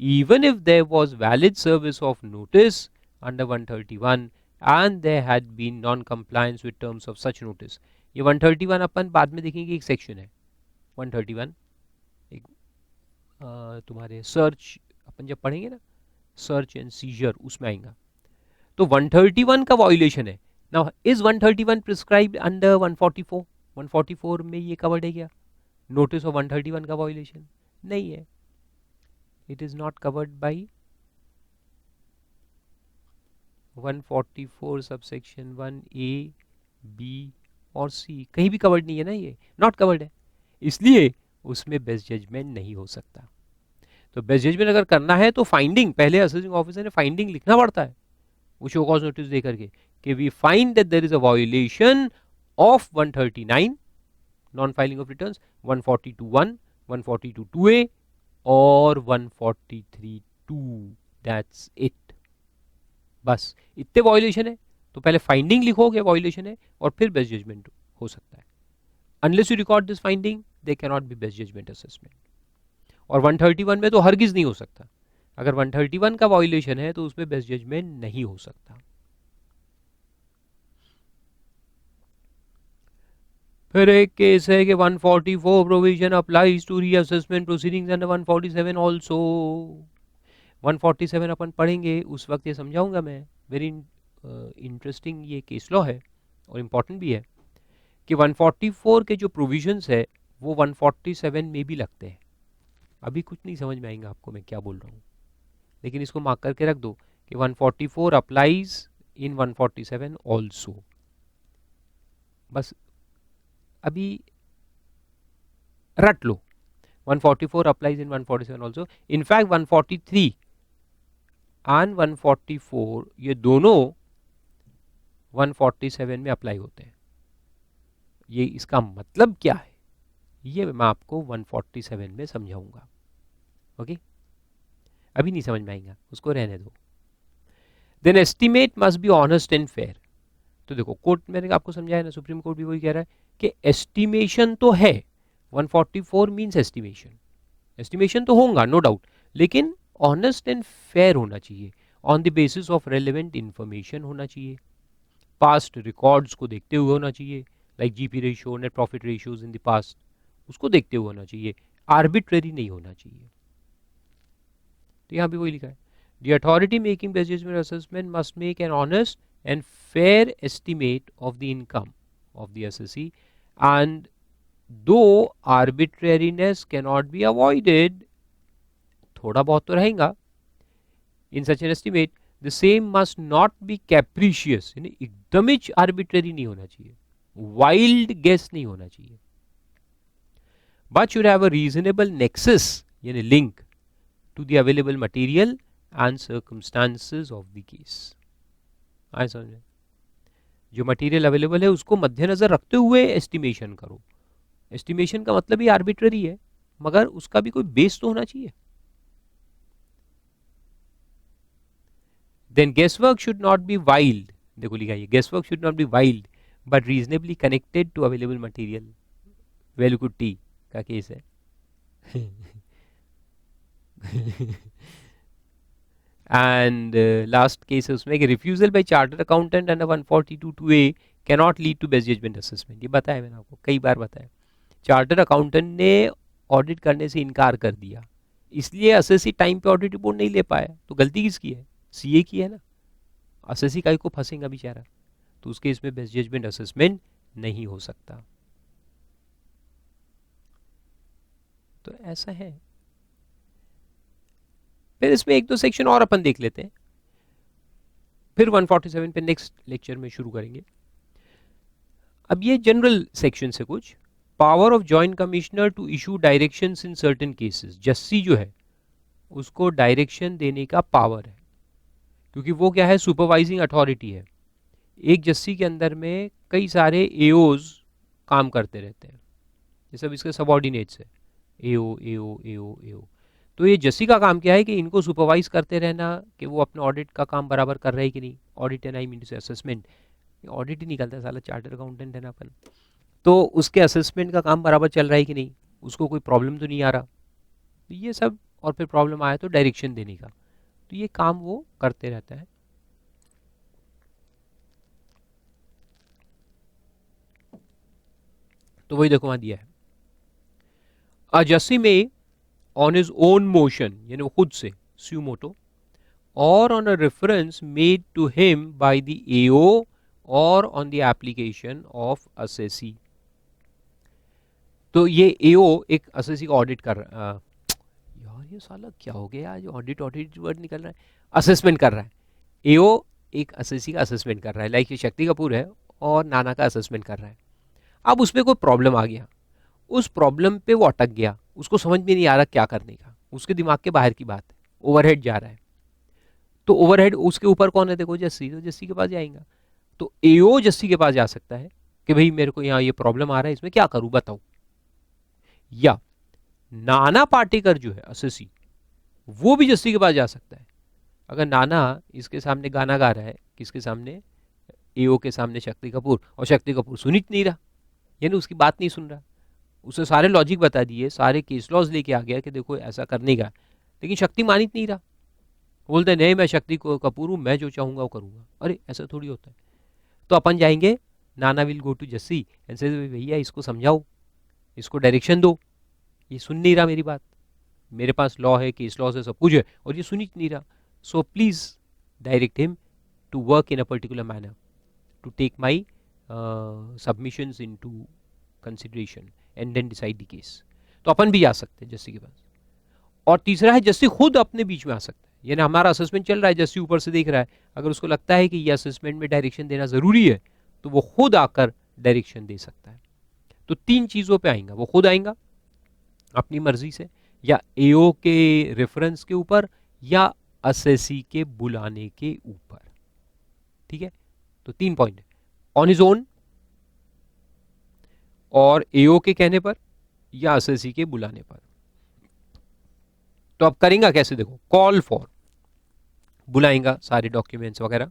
even if there was valid service of notice under 131 and there had been non-compliance with terms of such notice। ये 131 अपन बाद में देखेंगे, एक section है 131, एक तुम्हारे search अपन जब पढ़ेंगे ना, सर्च एंड सीजर, उसमें आएगा। तो 131 का वायोलेशन है ना, इज 131 प्रिस्क्राइब्ड अंडर 144? 144 में ये कवर्ड है क्या? नोटिस ऑफ 131 का वायोलेशन नहीं है, it is not covered by 144 subsection 1A, B और सी, कहीं भी कवर्ड नहीं है ना, ये नॉट कवर्ड है, इसलिए उसमें बेस्ट जजमेंट नहीं हो सकता। तो बेस्ट जजमेंट अगर करना है तो फाइंडिंग, पहले असेसिंग ऑफिसर ने फाइंडिंग लिखना पड़ता है वो शो कॉज नोटिस दे करके कि we find that there is a violation of 139 non filing of returns, 142(1), 142(2)(a और 143(2). दैट्स इट, बस इतने वायोलेशन है तो पहले फाइंडिंग लिखोगे वायोलेशन है और फिर बेस्ट जजमेंट हो सकता है। Unless you record this finding they can not be best judgment assessment. और 131 में तो हरगिज नहीं हो सकता, अगर 131 का वायोलेशन है तो उसमें बेस्ट जजमेंट नहीं हो सकता। फिर एक केस है कि 144 provision applies to reassessment proceedings under 147 also. 147 अपन पढ़ेंगे उस वक्त ये समझाऊंगा मैं, वेरी इंटरेस्टिंग ये केस लॉ है और इम्पॉर्टेंट भी है कि 144 के जो प्रोविजंस है वो 147 में भी लगते हैं। अभी कुछ नहीं समझ में आएगा आपको मैं क्या बोल रहा हूँ, लेकिन इसको मार्क करके रख दो कि 144 अप्लाइज इन 147 ऑल्सो। बस अभी रट लो, 144 applies in 147 also. In fact 143 and 144 ये दोनों 147 में अप्लाई होते हैं। ये इसका मतलब क्या है ये मैं आपको 147 में समझाऊंगा। ओके, अभी नहीं समझ में आएगा, उसको रहने दो। Then estimate must be honest and fair. तो देखो कोर्ट मैंने आपको समझाया ना, सुप्रीम कोर्ट भी वही कह रहा है कि एस्टिमेशन तो है, 144 मीन्स एस्टिमेशन, एस्टिमेशन तो होगा नो डाउट, लेकिन ऑनेस्ट एंड फेयर होना चाहिए, on the basis of relevant information होना चाहिए, पास्ट रिकॉर्ड्स को देखते हुए होना चाहिए, like GP ratio, net profit ratios in the past, उसको देखते हुए होना चाहिए, आर्बिट्रेरी नहीं होना चाहिए। तो यहाँ भी वही लिखा है, the authority making best judgment assessment must make an honest and fair estimate of the income of the assessee, and though arbitrariness cannot be avoided, थोड़ा बहुत तो रहेगा in such an estimate, the same must not be capricious, यानी एकदम ही arbitrary नहीं होना चाहिए, wild guess नहीं होना चाहिए, but should have a reasonable nexus, यानी link to the available material and circumstances of the case। आए समझ में, जो मटेरियल अवेलेबल है उसको मद्देनजर रखते हुए एस्टिमेशन करो। एस्टिमेशन का मतलब ही आर्बिट्ररी है, मगर उसका भी कोई बेस तो होना चाहिए। Then guesswork should not be wild, देखो लिखा है guesswork should not be wild but reasonably connected to available material. वेलुकुड टी का केस है and last case है उसमें कि refusal by chartered accountant under 142(2)(a cannot lead to best judgment assessment। ये बताया मैंने आपको कई बार बताया, चार्टर्ड अकाउंटेंट ने ऑडिट करने से इनकार कर दिया, इसलिए असेसी टाइम पे ऑडिट रिपोर्ट नहीं ले पाया, तो गलती किसकी है, सीए की है ना, असेसी का को फंसेगा बेचारा, तो उसके इसमें बेस्ट जजमेंट असेसमेंट नहीं हो सकता। तो ऐसा है। फिर इसमें एक दो सेक्शन और अपन देख लेते हैं, फिर 147 पे नेक्स्ट लेक्चर में शुरू करेंगे। अब ये जनरल सेक्शन से कुछ, power of joint commissioner to issue directions in certain cases, JC जो है उसको डायरेक्शन देने का पावर है, क्योंकि वो क्या है, सुपरवाइजिंग अथॉरिटी है। एक जस्सी के अंदर में कई सारे एओज काम करते रहते हैं, ये सब इसके सबऑर्डिनेट्स है, एओ एओ एओ एओ। तो ये जस्सी का काम क्या है कि इनको सुपरवाइज करते रहना कि वो अपने ऑडिट का काम बराबर कर रहे हैं कि नहीं, ऑडिट एंड आई मीन से असेसमेंट, ऑडिट ही निकलता है साला, चार्टर्ड अकाउंटेंट है ना अपन, तो उसके असेसमेंट का काम बराबर चल रहा है कि नहीं, उसको कोई प्रॉब्लम तो नहीं आ रहा, तो ये सब, और फिर प्रॉब्लम आया तो डायरेक्शन देने का, तो ये काम वो करते रहता है। तो वही देखो वहां दिया है, अ जस्सी में on his own motion, यानी वो खुद से suo moto, or on a reference made to him by the AO or on the application of assessee। तो ये AO एक assessee का ऑडिट कर रहा है, यार ये साला क्या हो गया आज, ऑडिट ऑडिट वर्ड निकल रहा है, असेसमेंट कर रहा है, AO एक assessee का असेसमेंट कर रहा है, लाइक ये शक्ति कपूर है और नाना का असेसमेंट कर रहा है। अब उसमें कोई प्रॉब्लम आ गया, उस प्रॉब्लम पे वो अटक गया, उसको समझ में नहीं आ रहा क्या करने का, उसके दिमाग के बाहर की बात है, ओवरहेड जा रहा है, तो ओवरहेड उसके ऊपर कौन है, देखो जस्सी, तो जस्सी के पास जाएगा, तो एओ जस्सी के पास जा सकता है कि भाई मेरे को यहाँ ये प्रॉब्लम आ रहा है, इसमें क्या करूं बताओ। या नाना पाटेकर जो है असेसी, वो भी जस्सी के पास जा सकता है, अगर नाना इसके सामने गाना गा रहा है, किसके सामने, एओ के सामने शक्ति कपूर, और शक्ति कपूर सुन ही नहीं रहा, यानी उसकी बात नहीं सुन रहा, उसे सारे लॉजिक बता दिए, सारे केस लॉज लेके आ गया कि देखो ऐसा करने का, लेकिन शक्ति मान ही नहीं रहा, बोलते नहीं मैं शक्ति को कपूर हूँ, मैं जो चाहूंगा वो करूंगा, अरे ऐसा थोड़ी होता है। तो अपन जाएंगे, नाना will go to JC and say भैया इसको समझाओ, इसको डायरेक्शन दो, ये सुन नहीं रहा मेरी बात, मेरे पास लॉ है, केस लॉज है, सब कुछ है, और ये सुन ही नहीं रहा, so please direct him to work in a particular manner to take my submissions into consideration and then decide the case. तो अपन भी जा सकते हैं जस्सी के पास। और तीसरा है जस्सी खुद अपने बीच में आ सकता है, यानी हमारा असेसमेंट चल रहा है, जस्सी ऊपर से देख रहा है, अगर उसको लगता है कि ये असेसमेंट में डायरेक्शन देना जरूरी है तो वो खुद आकर डायरेक्शन दे सकता है। तो तीन चीजों पे आएगा, वो खुद आएगा अपनी मर्जी से, या एओ के रेफरेंस के ऊपर, या असेसी के बुलाने के ऊपर। ठीक है, तो 3 पॉइंट, ऑन हिज ओन, और एओ के कहने पर, या असेसी के बुलाने पर। तो अब करेंगे कैसे, देखो, कॉल फॉर, बुलाएंगा सारे डॉक्यूमेंट्स वगैरह,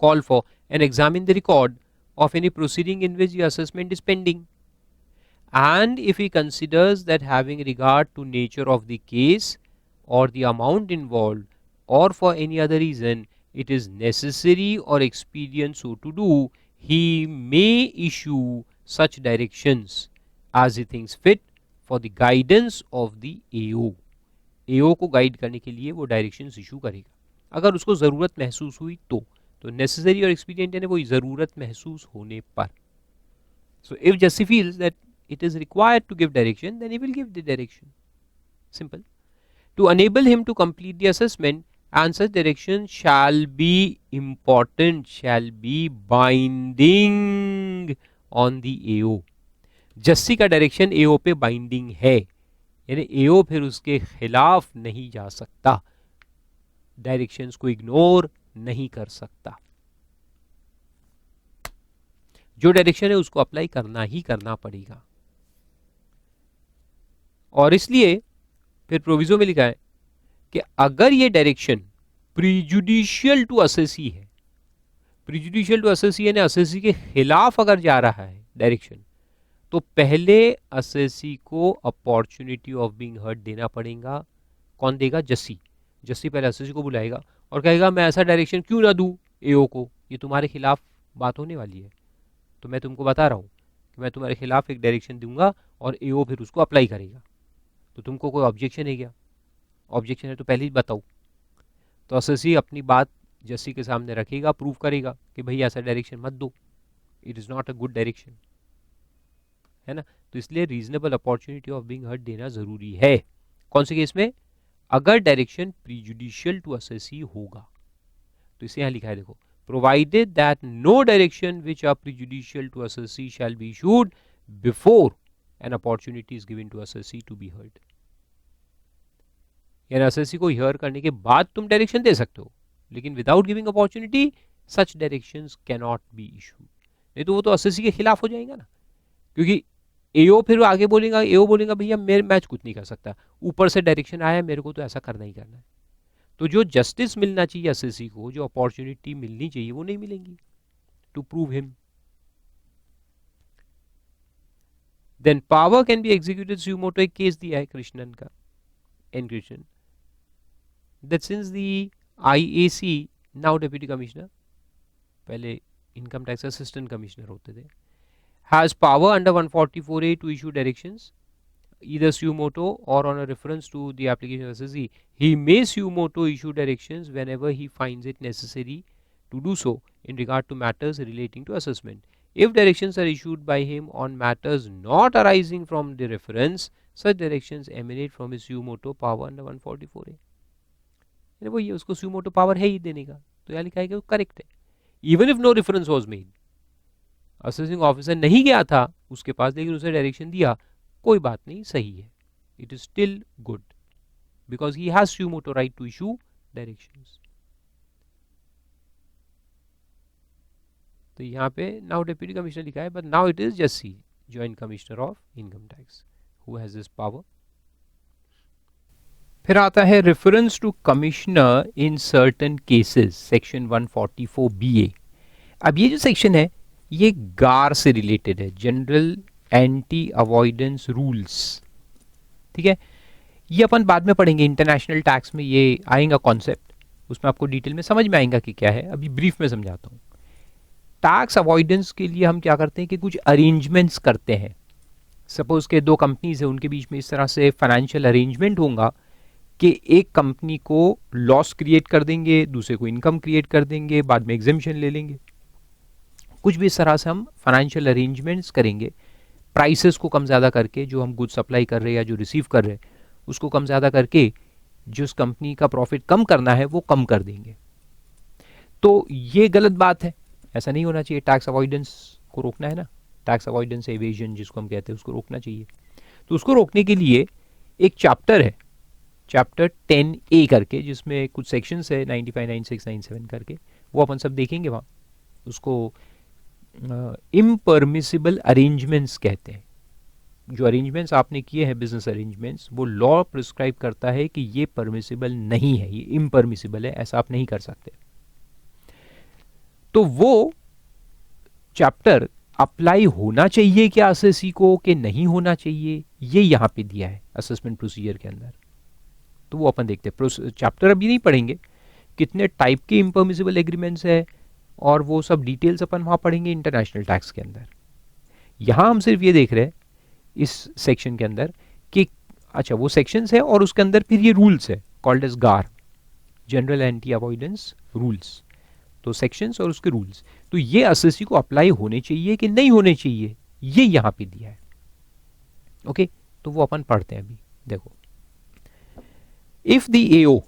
call for and examine the record of any proceeding in which the assessment is pending, and if he considers that having regard to nature of the case or the amount involved, or for any other reason it is necessary or expedient so to do, he may issue such directions as he thinks fit for the guidance of the AO. AO को guide करने के लिए वो directions issue करेगा, अगर उसको ज़रूरत महसूस हुई तो नेसेसरी और एक्सपीडियंट यानी वही ज़रूरत महसूस होने पर। So if justice feels that it is required to give direction, then he will give the direction. Simple. To enable him to complete the assessment, and such direction shall be important, shall be binding on the AO. Jassi का direction एओ पे binding है, यानी एओ फिर उसके खिलाफ नहीं जा सकता, डायरेक्शंस को इग्नोर नहीं कर सकता। जो डायरेक्शन है उसको अप्लाई करना ही करना पड़ेगा। और इसलिए फिर प्रोविजो में लिखा है कि अगर ये डायरेक्शन प्रीजुडिशियल टू असेसी है, प्रीजुडिशियल टू असेसी यानी असेसी के खिलाफ अगर जा रहा है डायरेक्शन, तो पहले असेसी को अपॉर्चुनिटी ऑफ बीइंग हर्ड देना पड़ेगा। कौन देगा? जस्सी। जस्सी पहले असेसी को बुलाएगा और कहेगा मैं ऐसा डायरेक्शन क्यों ना दूं एओ को, ये तुम्हारे खिलाफ बात होने वाली है, तो मैं तुमको बता रहा हूं कि मैं तुम्हारे खिलाफ एक डायरेक्शन दूंगा और एओ फिर उसको अप्लाई करेगा। तो तुमको कोई ऑब्जेक्शन है क्या? ऑब्जेक्शन है तो पहले ही बताओ। तो असेसी अपनी बात जस्सी के सामने रखेगा, प्रूव करेगा कि भाई ऐसा डायरेक्शन मत दो, it is not a good direction, है ना। तो इसलिए reasonable opportunity of being heard देना जरूरी है। कौन से केस में? अगर डायरेक्शन प्रीजुडिशियल टू असेसी होगा। तो इसे यहाँ लिखा है, देखो, provided that no direction which are prejudicial to assessee shall be issued before an opportunity is given to assessee to be heard. यानी असेसी को हियर करने के बाद तुम डायरेक्शन दे सकते हो, लेकिन without giving opportunity such directions can not be issued. नहीं तो वो तो असेसी के खिलाफ हो जाएगा ना, क्योंकि एओ फिर आगे बोलेगा, एओ बोलेगा भैया मेरे मैच कुछ नहीं कर सकता, ऊपर से डायरेक्शन आया मेरे को तो ऐसा करना ही करना है। तो जो जस्टिस मिलना चाहिए असेसी को, जो अपॉर्चुनिटी मिलनी चाहिए, वो नहीं मिलेंगी to prove him. Then power can be executed suo motu, एक केस दिया है कृष्णन का, N Krishnan, that since the IAC now deputy commissioner, पहले इनकम टैक्स असिस्टेंट कमिश्नर होते थे, has power under 144A to issue directions either suo moto or on a reference to the application of SSE. He may suo moto issue directions whenever he finds it necessary to do so in regard to matters relating to assessment. If directions are issued by him on matters not arising from the reference, such directions emanate from his suo moto power under 144A. वो ये उसको suo moto power है ही देने का, तो यहाँ लिखा है कि वो करेक्ट है, even if no reference was made. Assessing officer नहीं गया था उसके पास, लेकिन उसे डायरेक्शन दिया, कोई बात नहीं, सही है, it is still good because he has suo motu right to issue directions. तो यहाँ पे नाउ डेप्यूटी कमिश्नर लिखा है, but now it is JC joint commissioner of income tax who has this power. फिर आता है reference to commissioner in certain cases, section 144BA। अब ये जो सेक्शन है ये गार से रिलेटेड है, जनरल एंटी अवॉइडेंस रूल्स, ठीक है। ये अपन बाद में पढ़ेंगे, इंटरनेशनल टैक्स में ये आएगा कॉन्सेप्ट, उसमें आपको डिटेल में समझ में आएगा कि क्या है, अभी ब्रीफ में समझाता हूँ। टैक्स अवॉइडेंस के लिए हम क्या करते हैं कि कुछ अरेंजमेंट्स करते हैं। सपोज के दो कंपनीज है, उनके बीच में इस तरह से फाइनेंशियल अरेंजमेंट होगा कि एक कंपनी को लॉस क्रिएट कर देंगे, दूसरे को इनकम क्रिएट कर देंगे, बाद में एग्जेम्पशन ले लेंगे, कुछ भी इस तरह से हम फाइनेंशियल अरेंजमेंट्स करेंगे, प्राइसेस को कम ज़्यादा करके, जो हम गुड सप्लाई कर रहे हैं या जो रिसीव कर रहे हैं उसको कम ज़्यादा करके, जो उस कंपनी का प्रॉफिट कम करना है वो कम कर देंगे। तो ये गलत बात है, ऐसा नहीं होना चाहिए। टैक्स अवॉइडेंस को रोकना है ना, टैक्स अवॉइडेंस एवेजन जिसको हम कहते हैं, उसको रोकना चाहिए। तो उसको रोकने के लिए एक चैप्टर है चैप्टर 10A करके, जिसमें कुछ सेक्शंस है 95, 96, 97 करके, वो अपन सब देखेंगे वहाँ। उसको इम्परमिसिबल अरेंजमेंट्स कहते हैं। जो अरेंजमेंट्स आपने किए हैं बिजनेस अरेंजमेंट्स, वो लॉ प्रिस्क्राइब करता है कि ये परमिसिबल नहीं है, ये इम्परमिसिबल है, ऐसा आप नहीं कर सकते। तो वो चैप्टर अप्लाई होना चाहिए क्या असेसी को कि नहीं होना चाहिए, ये यहाँ पे दिया है असेसमेंट प्रोसीजर के अंदर। तो वो अपन देखते हैं। चैप्टर अभी नहीं पढ़ेंगे, कितने टाइप के इम्परमिसिबल एग्रीमेंट्स है और वो सब डिटेल्स अपन वहाँ पढ़ेंगे इंटरनेशनल टैक्स के अंदर। यहाँ हम सिर्फ ये देख रहे हैं इस सेक्शन के अंदर कि अच्छा वो सेक्शंस है और उसके अंदर फिर ये रूल्स है कॉल्ड एज गार, जनरल एंटी अवॉइडेंस रूल्स। तो सेक्शंस और उसके रूल्स, तो ये असेसी को अप्लाई होने चाहिए कि नहीं होने चाहिए, ये यहाँ पे दिया है। ओके, तो वो अपन पढ़ते हैं अभी। देखो, if the AO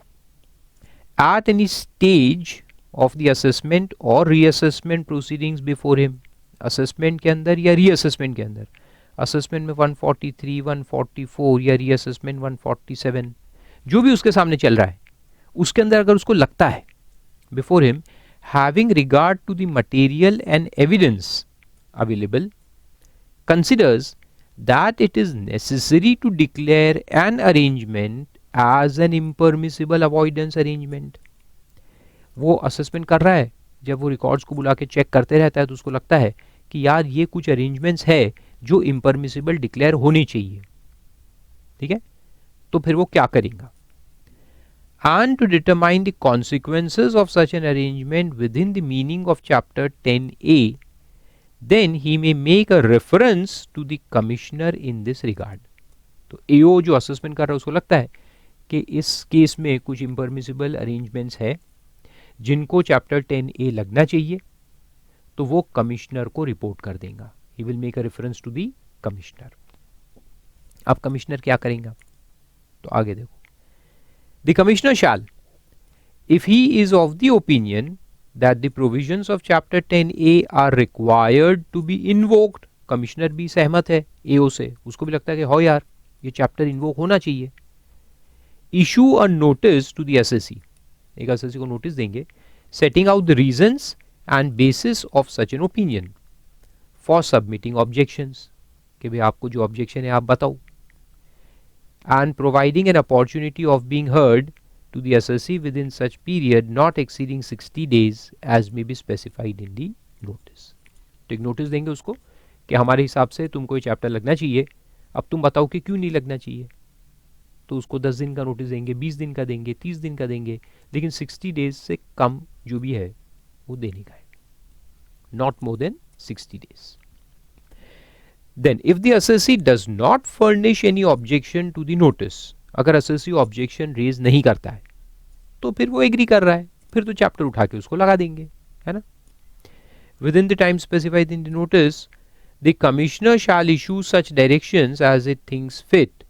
at any stage of the assessment or reassessment proceedings before him, assessment के अंदर या reassessment के अंदर, assessment में 143, 144 या reassessment 147, जो भी उसके सामने चल रहा है, उसके अंदर अगर उसको लगता है before him, having regard to the material and evidence available, considers that it is necessary to declare an arrangement as an impermissible avoidance arrangement. वो असेसमेंट कर रहा है, जब वो रिकॉर्ड्स को बुला के चेक करते रहता है तो उसको लगता है कि यार ये कुछ अरेंजमेंट्स है जो इम्परमिसिबल डिक्लेयर होने चाहिए। ठीक है, तो फिर वो क्या करेगा? And to determine the consequences of such an arrangement within the meaning of chapter 10A, then he may make a reference to the commissioner in this regard. तो AO जो असेसमेंट कर रहा है उसको लगता है कि इस केस में कुछ इम्परमिसिबल अरेंजमेंट्स है जिनको चैप्टर 10A लगना चाहिए, तो वो कमिश्नर को रिपोर्ट कर देगा। He will make a reference to the commissioner. अब कमिश्नर क्या करेगा? तो आगे देखो, the commissioner shall, if he is of the opinion that the provisions of chapter 10A are required to be invoked, commissioner भी सहमत है एओ से, उसको भी लगता है कि हो यार ये चैप्टर इन्वोक होना चाहिए। Issue a notice to the assessee, एक एसएससी को नोटिस देंगे, setting out the reasons and basis of such an opinion for submitting objections, कि भाई आपको जो ऑब्जेक्शन है आप बताओ, and providing an opportunity of being heard to the assessee within such period not exceeding 60 days as may be specified in the notice. तो एक notice देंगे उसको कि हमारे हिसाब से तुमको ये चैप्टर लगना चाहिए, अब तुम बताओ कि क्यों नहीं लगना चाहिए। तो उसको 10 दिन का नोटिस देंगे, 20 दिन का देंगे, 30 दिन का देंगे, लेकिन 60 days से कम जो भी है वो देने का है, not more than 60 days। Then if the assessee does not furnish any objection to the notice, अगर एसएससी ऑब्जेक्शन रेज नहीं करता है तो फिर वो एग्री कर रहा है, फिर तो चैप्टर उठा के उसको लगा देंगे, है ना। Within the time specified in the notice, the commissioner shall issue such directions as it thinks fit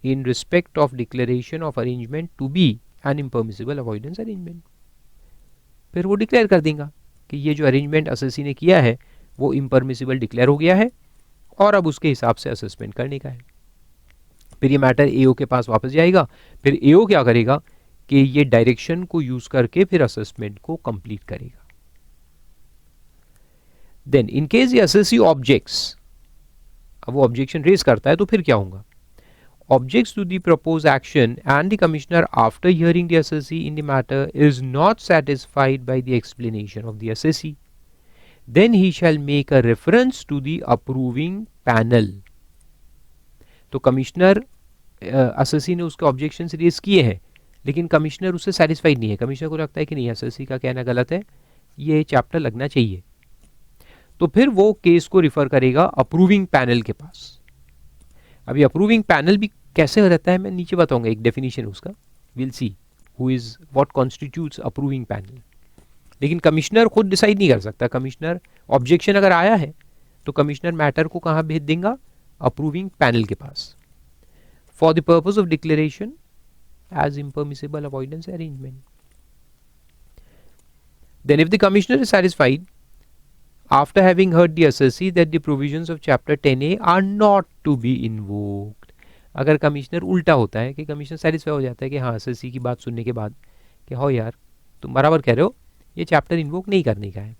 in respect of declaration of arrangement to be an impermissible avoidance arrangement। फिर वो declare कर देगा कि ये जो arrangement assessee ने किया है वो इम्परमिसिबल डिक्लेयर हो गया है और अब उसके हिसाब से असेसमेंट करने का है। फिर ये मैटर एओ के पास वापस जाएगा, फिर एओ क्या करेगा कि ये डायरेक्शन को यूज करके फिर असेसमेंट को कंप्लीट करेगा। देन इन केस ये असेसी ऑब्जेक्ट्स, अब वो ऑब्जेक्शन रेज करता है तो फिर क्या होगा? Objects to the proposed action and the commissioner after hearing the assessee in the matter is not satisfied by the explanation of the assessee, then he shall make a reference to the approving panel। तो commissioner assessee ने उसके objection raise किए हैं लेकिन commissioner उससे satisfied नहीं है, commissioner को लगता है कि नहीं असेसी का कहना गलत है, ये चैप्टर लगना चाहिए, तो फिर वो केस को रिफर करेगा अप्रूविंग पैनल के पास। अभी अप्रूविंग पैनल भी कैसे रहता है मैं नीचे बताऊंगा, एक डेफिनेशन उसका, will see who is what constitutes approving panel. लेकिन कमिश्नर खुद डिसाइड नहीं कर सकता, कमिश्नर ऑब्जेक्शन अगर आया है तो कमिश्नर मैटर को कहाँ भेज देगा? अप्रूविंग पैनल के पास, for the purpose of declaration as impermissible avoidance arrangement. Then if the commissioner is satisfied after having heard the assessee that the provisions of chapter 10A are not to be invoked, अगर commissioner उल्टा होता है कि commissioner satisfy हो जाता है कि हाँ एसएससी की बात सुनने के बाद कि हो यार तुम बराबर कह रहे हो, ये चैप्टर इन्वोक नहीं करने का है,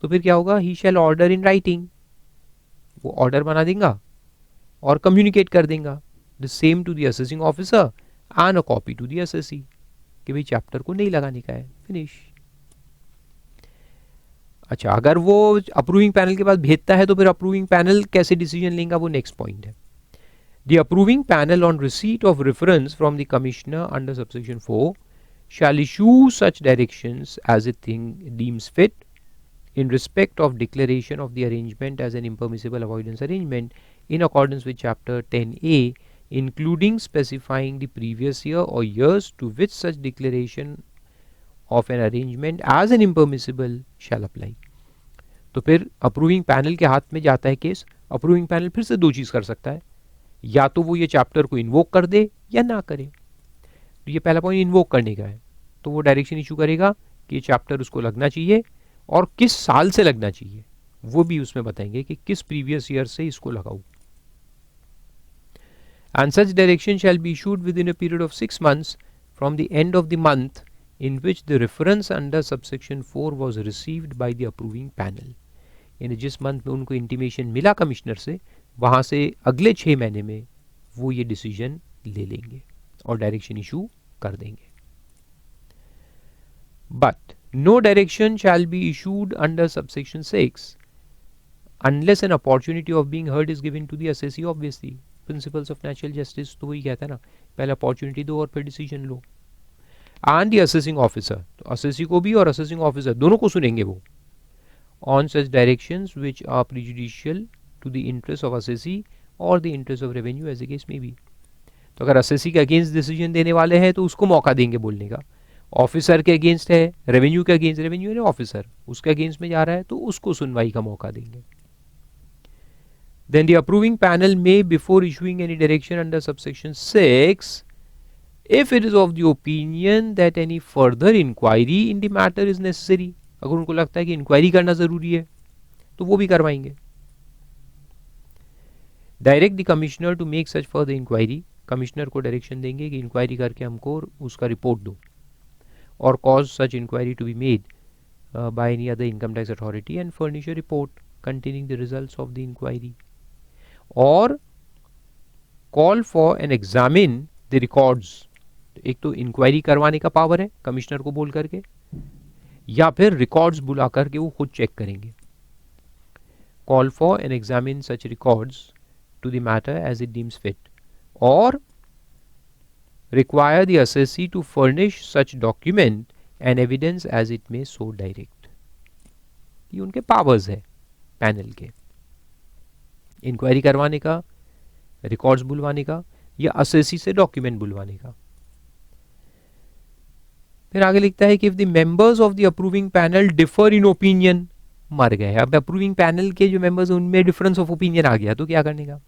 तो फिर क्या होगा, he shall order in writing, वो ऑर्डर बना देगा और कम्युनिकेट कर देगा the same to the assessing officer and a copy to the assessee कि भाई चैप्टर को नहीं लगाने का है, फिनिश। अच्छा, अगर वो अप्रूविंग पैनल के पास भेजता है तो फिर अप्रूविंग पैनल कैसे डिसीजन लेगा, वो नेक्स्ट पॉइंट है। The approving panel on receipt of reference from the commissioner under subsection 4 shall issue such directions as it deems fit in respect of declaration of the arrangement as an impermissible avoidance arrangement in accordance with chapter 10A, including specifying the previous year or years to which such declaration of an arrangement as an impermissible shall apply। तो फिर approving panel के हाथ में जाता है case. Approving panel फिर से दो चीज कर सकता है, या तो वो ये चैप्टर को इन्वोक कर दे या ना करे। तो ये पहला पॉइंट इन्वोक करने का है, तो वो डायरेक्शन इशू करेगा कि ये चैप्टर उसको लगना चाहिए और किस साल से लगना चाहिए, वो भी उसमें बताएंगे कि किस प्रीवियस ईयर से इसको लगाऊं। And such direction shall be issued with in a period of 6 months from the end of the month in which the reference under subsection 4 was received by the approving panel। यानी जिस month में उनको intimation मिला commissioner से, वहां से अगले 6 महीने में वो ये डिसीजन ले लेंगे और डायरेक्शन इशू कर देंगे। But no direction shall be issued under subsection 6 unless an opportunity of being heard is given to the assessee। obviously principles of natural justice तो वही कहता है ना, पहले अपॉर्चुनिटी दो और फिर डिसीजन लो। एंड द असेसिंग ऑफिसर, तो असेसी को भी और असेसिंग ऑफिसर दोनों को सुनेंगे वो, on such directions which are prejudicial to the interest of assessee और the interest of revenue as a case में भी। तो अगर असेसी के अगेंस्ट डिसीजन देने वाले हैं तो उसको मौका देंगे बोलने का, ऑफिसर के अगेंस्ट है, रेवेन्यू के अगेंस्ट, रेवेन्यू है ऑफिसर, उसके अगेंस्ट में जा रहा है तो उसको सुनवाई का मौका देंगे। Then the approving panel may before issuing any direction under subsection 6 if it is of the opinion that any further inquiry in the matter is necessary, अगर उनको लगता है कि इंक्वायरी करना जरूरी है तो वो भी करवाएंगे। Direct the commissioner to make such further inquiry, commissioner को डायरेक्शन देंगे कि इंक्वायरी करके हमको उसका रिपोर्ट दो, और cause such inquiry to be made by any other income tax authority and furnish a report containing the results of the inquiry, और call for and examine the records. एक तो इंक्वायरी करवाने का पावर है commissioner को बोल करके, या फिर रिकॉर्ड्स बुला करके वो खुद चेक करेंगे। Call for and examine such records to the matter as it deems fit, और require the assessee to furnish such document and evidence as it may so direct. ये उनके पावर्स है पैनल के, इंक्वायरी करवाने का, records बुलवाने का, या assessee से डॉक्यूमेंट बुलवाने का। फिर आगे लिखता है कि if the members of the approving panel differ in opinion, मर गए अब अप्रूविंग पैनल के जो मेंबर्स उनमें डिफरेंस ऑफ ओपिनियन आ गया तो क्या करने का,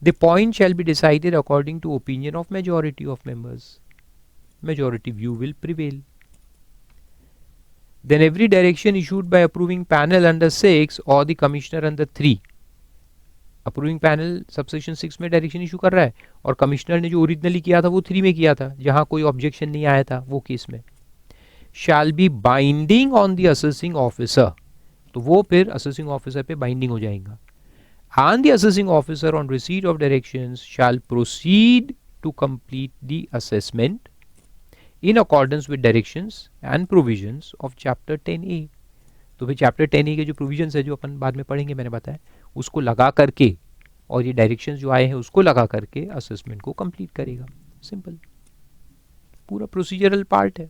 the point shall be decided according to opinion of majority of members, majority view will prevail. Then every direction issued by approving panel under 6 और the commissioner under 3, approving panel subsection 6 में direction issue कर रहा है और commissioner ने जो originally किया था वो 3 में किया था जहां कोई ऑब्जेक्शन नहीं आया था वो केस में, shall be binding on the assessing officer, तो वो फिर असेसिंग ऑफिसर पे बाइंडिंग हो जाएगा। And the assessing officer on receipt of directions shall proceed to complete the assessment in accordance with directions and provisions of chapter 10A। तो फिर chapter 10A के जो प्रोविजंस है जो अपन बाद में पढ़ेंगे, मैंने बताया, उसको लगा करके और ये डायरेक्शंस जो आए हैं उसको लगा करके असेसमेंट को कंप्लीट करेगा। सिंपल, पूरा प्रोसीजरल पार्ट है।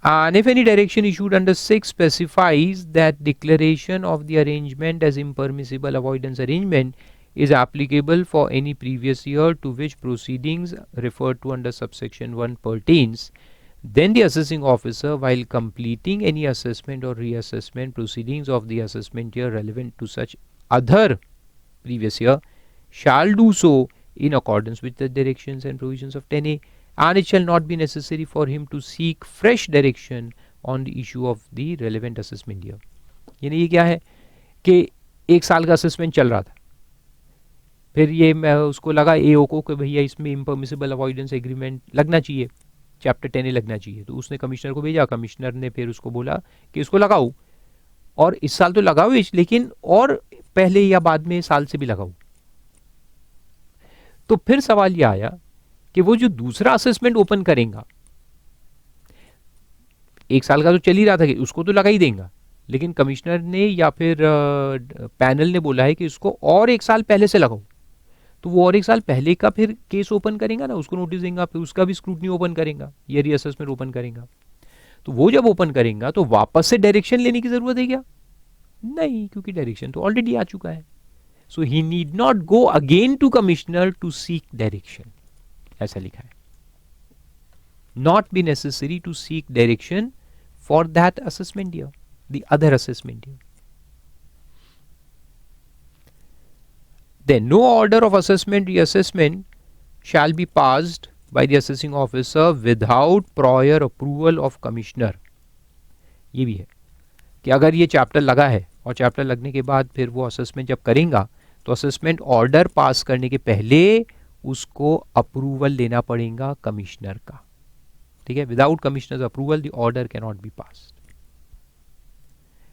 And if any direction issued under 6 specifies that declaration of the arrangement as impermissible avoidance arrangement is applicable for any previous year to which proceedings referred to under subsection 1 pertains, then the assessing officer, while completing any assessment or reassessment proceedings of the assessment year relevant to such other previous year, shall do so in accordance with the directions and provisions of 10A, and it shall not be necessary for him to seek fresh direction on the issue of the relevant assessment year। यानी ये क्या है कि एक साल का assessment चल रहा था, फिर ये मैं उसको लगा एओ को कि भैया इसमें इम्परमिसिबल अवॉइडेंस एग्रीमेंट लगना चाहिए, चैप्टर 10 लगना चाहिए, तो उसने कमिश्नर को भेजा, कमिश्नर ने फिर उसको बोला कि इसको लगाओ, और इस साल तो लगाओ लेकिन और पहले या बाद में साल से भी लगाओ। तो फिर सवाल ये आया कि वो जो दूसरा असेसमेंट ओपन करेगा, एक साल का तो चल ही रहा था कि उसको तो लगा ही देगा, लेकिन कमिश्नर ने या फिर पैनल ने बोला है कि इसको और एक साल पहले से लगाओ, तो वो और एक साल पहले का फिर केस ओपन करेगा ना, उसको नोटिस देगा, फिर उसका भी स्क्रूटनी ओपन करेगा, ये रीअसेसमेंट ओपन करेगा। तो वो जब ओपन करेगा तो वापस से डायरेक्शन लेने की जरूरत है क्या? नहीं, क्योंकि डायरेक्शन तो ऑलरेडी आ चुका है। So he need not go again to commissioner to seek direction, ऐसा लिखा है। Not be necessary to seek direction for that assessment year, the other assessment year. Then no order of assessment reassessment shall be passed by the assessing officer without prior approval of commissioner। ये भी है कि अगर ये chapter लगा है और chapter लगने के बाद फिर वो असेसमेंट जब करेगा तो असेसमेंट ऑर्डर पास करने के पहले उसको अप्रूवल लेना पड़ेगा कमिश्नर का, ठीक है। Without commissioner approval the order can not be passed,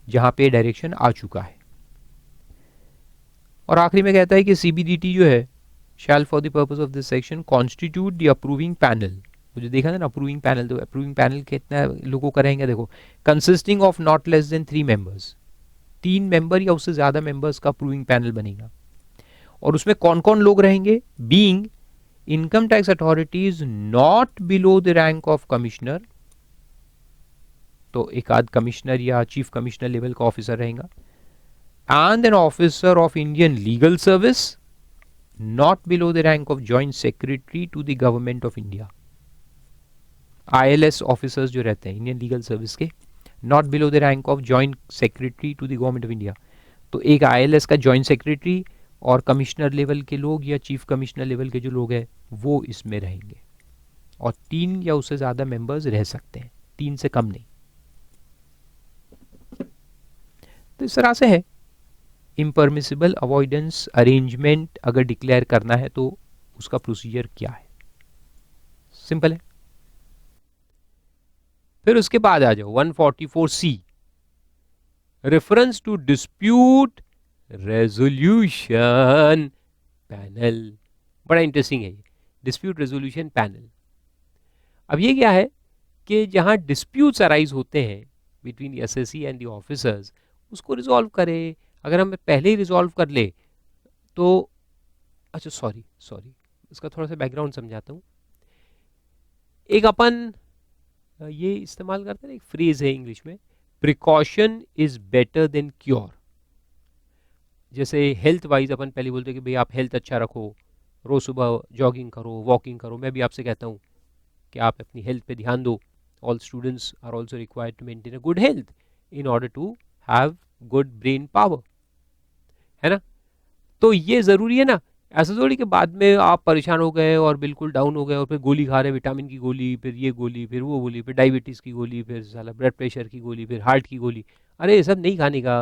जहां पे डायरेक्शन आ चुका है। और आखिरी में कहता है कि सीबीडीटी जो है shall for the purpose of this section constitute the approving panel. मुझे देखा था ना अप्रूविंग पैनल, तो अप्रूविंग पैनल कितना लोगों का रहेंगे, देखो, consisting of not less than 3 members, 3 member या उससे ज्यादा मेंबर्स का अप्रूविंग पैनल बनेगा। और उसमें कौन कौन लोग रहेंगे? Being income tax authorities not below the rank of commissioner, तो एक आध कमिश्नर या चीफ कमिश्नर लेवल का ऑफिसर रहेगा, and an officer of Indian legal service not below the rank of joint secretary to the government of India। ILS officers जो रहते हैं Indian legal service के, not below the rank of joint secretary to the government of India. तो एक ILS का joint secretary और commissioner level के लोग या चीफ कमिश्नर लेवल के जो लोग हैं वो इसमें रहेंगे, और 3 या उससे ज़्यादा मेंबर्स रह सकते हैं, 3 से कम नहीं। तो इस तरह से है इम्परमिसिबल अवॉइडेंस अरेंजमेंट अगर डिक्लेयर करना है तो उसका प्रोसीजर क्या है, सिंपल है। फिर उसके बाद आ जाओ 144C, reference to dispute resolution panel. बड़ा इंटरेस्टिंग है ये डिस्प्यूट रेजोल्यूशन पैनल। अब ये क्या है कि जहां डिस्प्यूट्स अराइज होते हैं between the assessee and the officers, उसको रिजॉल्व करे। अगर हम पहले ही रिजॉल्व कर ले तो, अच्छा सॉरी इसका थोड़ा सा बैकग्राउंड समझाता हूँ। एक अपन ये इस्तेमाल करते हैं, एक फ्रेज है इंग्लिश में, precaution is better than cure. जैसे हेल्थ वाइज अपन पहले बोलते हैं कि भाई आप हेल्थ अच्छा रखो, रोज सुबह जॉगिंग करो, वॉकिंग करो। मैं भी आपसे कहता हूँ कि आप अपनी हेल्थ पे ध्यान दो। All students are also required to maintain a good health in order to have good brain power, है ना। तो ये जरूरी है ना, ऐसा थोड़ी कि बाद में आप परेशान हो गए और बिल्कुल डाउन हो गए और फिर गोली खा रहे, विटामिन की गोली, फिर ये गोली, फिर वो गोली, फिर डायबिटीज की गोली, फिर साला ब्लड प्रेशर की गोली, फिर हार्ट की गोली। अरे ये सब नहीं खाने का,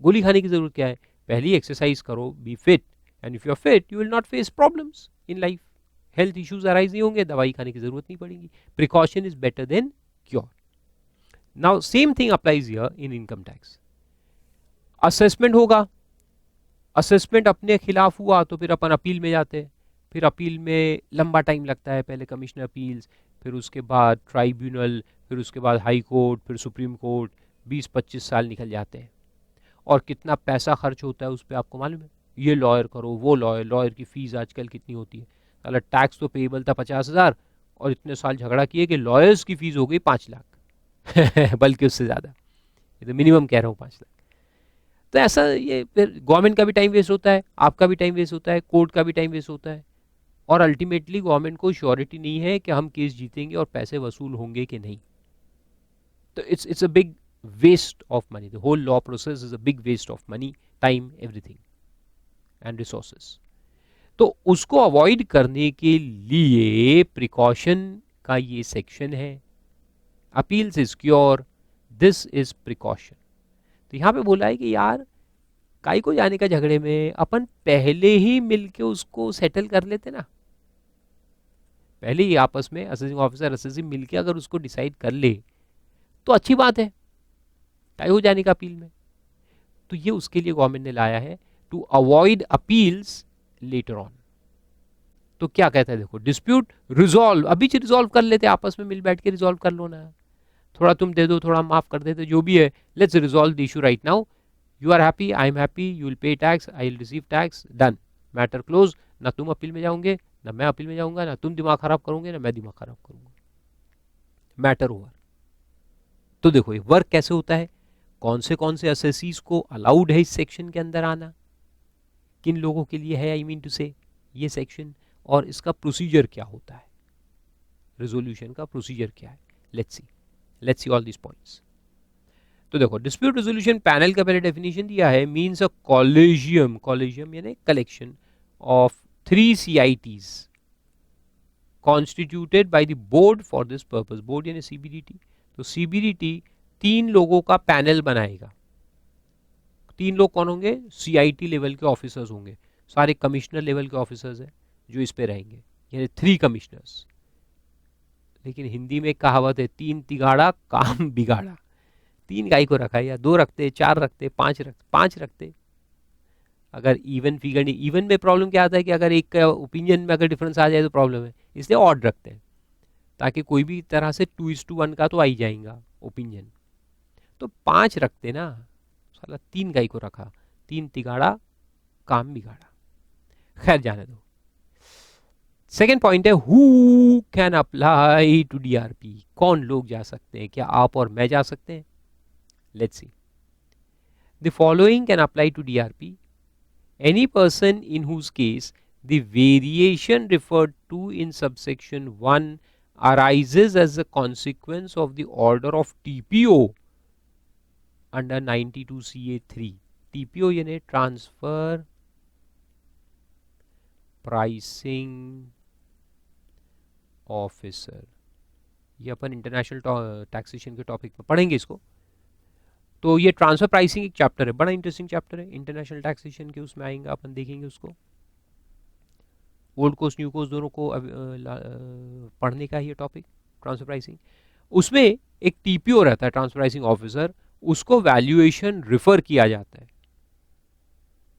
गोली खाने की जरूरत क्या है? पहले एक्सरसाइज करो, be fit, and if you are fit you will not face problems in life. Health issues arise नहीं होंगे, दवाई खाने की जरूरत नहीं पड़ेगी। Precaution is better than cure. Now same thing applies here in income tax. Assessment होगा, assessment अपने खिलाफ हुआ तो फिर अपन अपील में जाते हैं, फिर अपील में लंबा टाइम लगता है, पहले कमिश्नर अपील्स, फिर उसके बाद ट्राइब्यूनल, फिर उसके बाद हाई कोर्ट, फिर सुप्रीम कोर्ट, 20-25 साल निकल जाते हैं। और कितना पैसा खर्च होता है उस पर आपको मालूम है? ये लॉयर करो, वो लॉयर की फीस आजकल कितनी होती है। साला टैक्स तो पेएबल था 50,000 और इतने साल झगड़ा किए कि लॉयर्स की फीस हो गई 5 लाख बल्कि उससे ज़्यादा, ये तो मिनिमम कह रहा हूँ 5 लाख। तो ऐसा ये फिर गवर्नमेंट का भी टाइम वेस्ट होता है, आपका भी टाइम वेस्ट होता है, कोर्ट का भी टाइम वेस्ट होता है, और अल्टीमेटली गवर्नमेंट को श्योरिटी नहीं है कि हम केस जीतेंगे और पैसे वसूल होंगे कि नहीं। तो it's a big waste of money. The whole law process is a big waste of money, time, everything and resources. तो उसको अवॉइड करने के लिए प्रिकॉशन का ये सेक्शन है, appeals is cure, this is precaution. तो यहां पे बोला है कि यार काई को जाने का झगड़े में, अपन पहले ही मिलके उसको सेटल कर लेते ना, पहले ही आपस में असेसिंग ऑफिसर असेसिंग मिलके अगर उसको डिसाइड कर ले तो अच्छी बात है, काई हो जाने का अपील में। तो ये उसके लिए गवर्नमेंट ने लाया है, to avoid appeals later on. तो क्या कहता है देखो, डिस्प्यूट रिजॉल्व, अभी रिजॉल्व कर लेते, आपस में मिल बैठ के रिजॉल्व कर लो ना, थोड़ा तुम दे दो, थोड़ा माफ कर देते, जो भी है, let's resolve the issue right now, you are happy, I am happy, you will pay tax, I will receive tax, done, matter close. ना तुम अपील में जाओगे, ना मैं अपील में जाऊंगा, ना तुम दिमाग खराब करोगे, ना मैं दिमाग खराब करूंगा, मैटर ओवर। तो देखो ये वर्क कैसे होता है, कौन से असेसीज को अलाउड है इस सेक्शन के अंदर आना, किन लोगों के लिए है, आई मीन टू से ये सेक्शन, और इसका प्रोसीजर क्या होता है, रेजोल्यूशन का प्रोसीजर क्या है। Let's see all this points. तो देखो डिस्प्यूट रेजोल्यूशन पैनल का पहले डेफिनेशन दिया है, मींस अ कॉलेजियम यानी collection of 3 CITs constituted by the board for this purpose, board यानी CBDT। तो CBDT 3 लोगों का पैनल बनाएगा, 3 लोग कौन होंगे, CIT लेवल के ऑफिसर्स होंगे, सारे कमिश्नर लेवल के ऑफिसर्स हैं जो इस पे रहेंगे, यानी 3 कमिश्नर्स। लेकिन हिंदी में कहावत है, 3 तिगाड़ा काम बिगाड़ा, 3 गाय को रखा है, या 2 रखते, 4 रखते, 5 रखते, अगर इवन फिगर नहीं, इवन में प्रॉब्लम क्या आता है कि अगर एक ओपिनियन में अगर डिफरेंस आ जाए तो प्रॉब्लम है, इसलिए ऑड रखते हैं, ताकि कोई भी तरह से 2:1 का तो आ ही जाएगा ओपिनियन। तो 5 रखते ना, साला 3 गाय को रखा, 3 तिगाड़ा काम बिगाड़ा। खैर जाने दो। सेकेंड पॉइंट है, who can apply to DRP, कौन लोग जा सकते हैं, क्या आप और मैं जा सकते हैं। Let's see, the following can apply to DRP, any person in whose case the variation referred to in subsection 1 arises as a consequence of the order of TPO under 92 CA3। TPO यानी transfer pricing officer, ये अपन international taxation के topic में पढ़ेंगे इसको। तो ये transfer pricing एक chapter है, बड़ा इंटरेस्टिंग चैप्टर है इंटरनेशनल टैक्सेशन के, उसमें आएंगे, अपन देखेंगे उसको। ओल्ड कोस्ट न्यू कोस्ट दोनों को पढ़ने का ही टॉपिक ट्रांसफर प्राइसिंग। उसमें एक TPO रहता है, ट्रांसफर प्राइसिंग ऑफिसर, उसको वैल्यूएशन रिफर किया जाता है।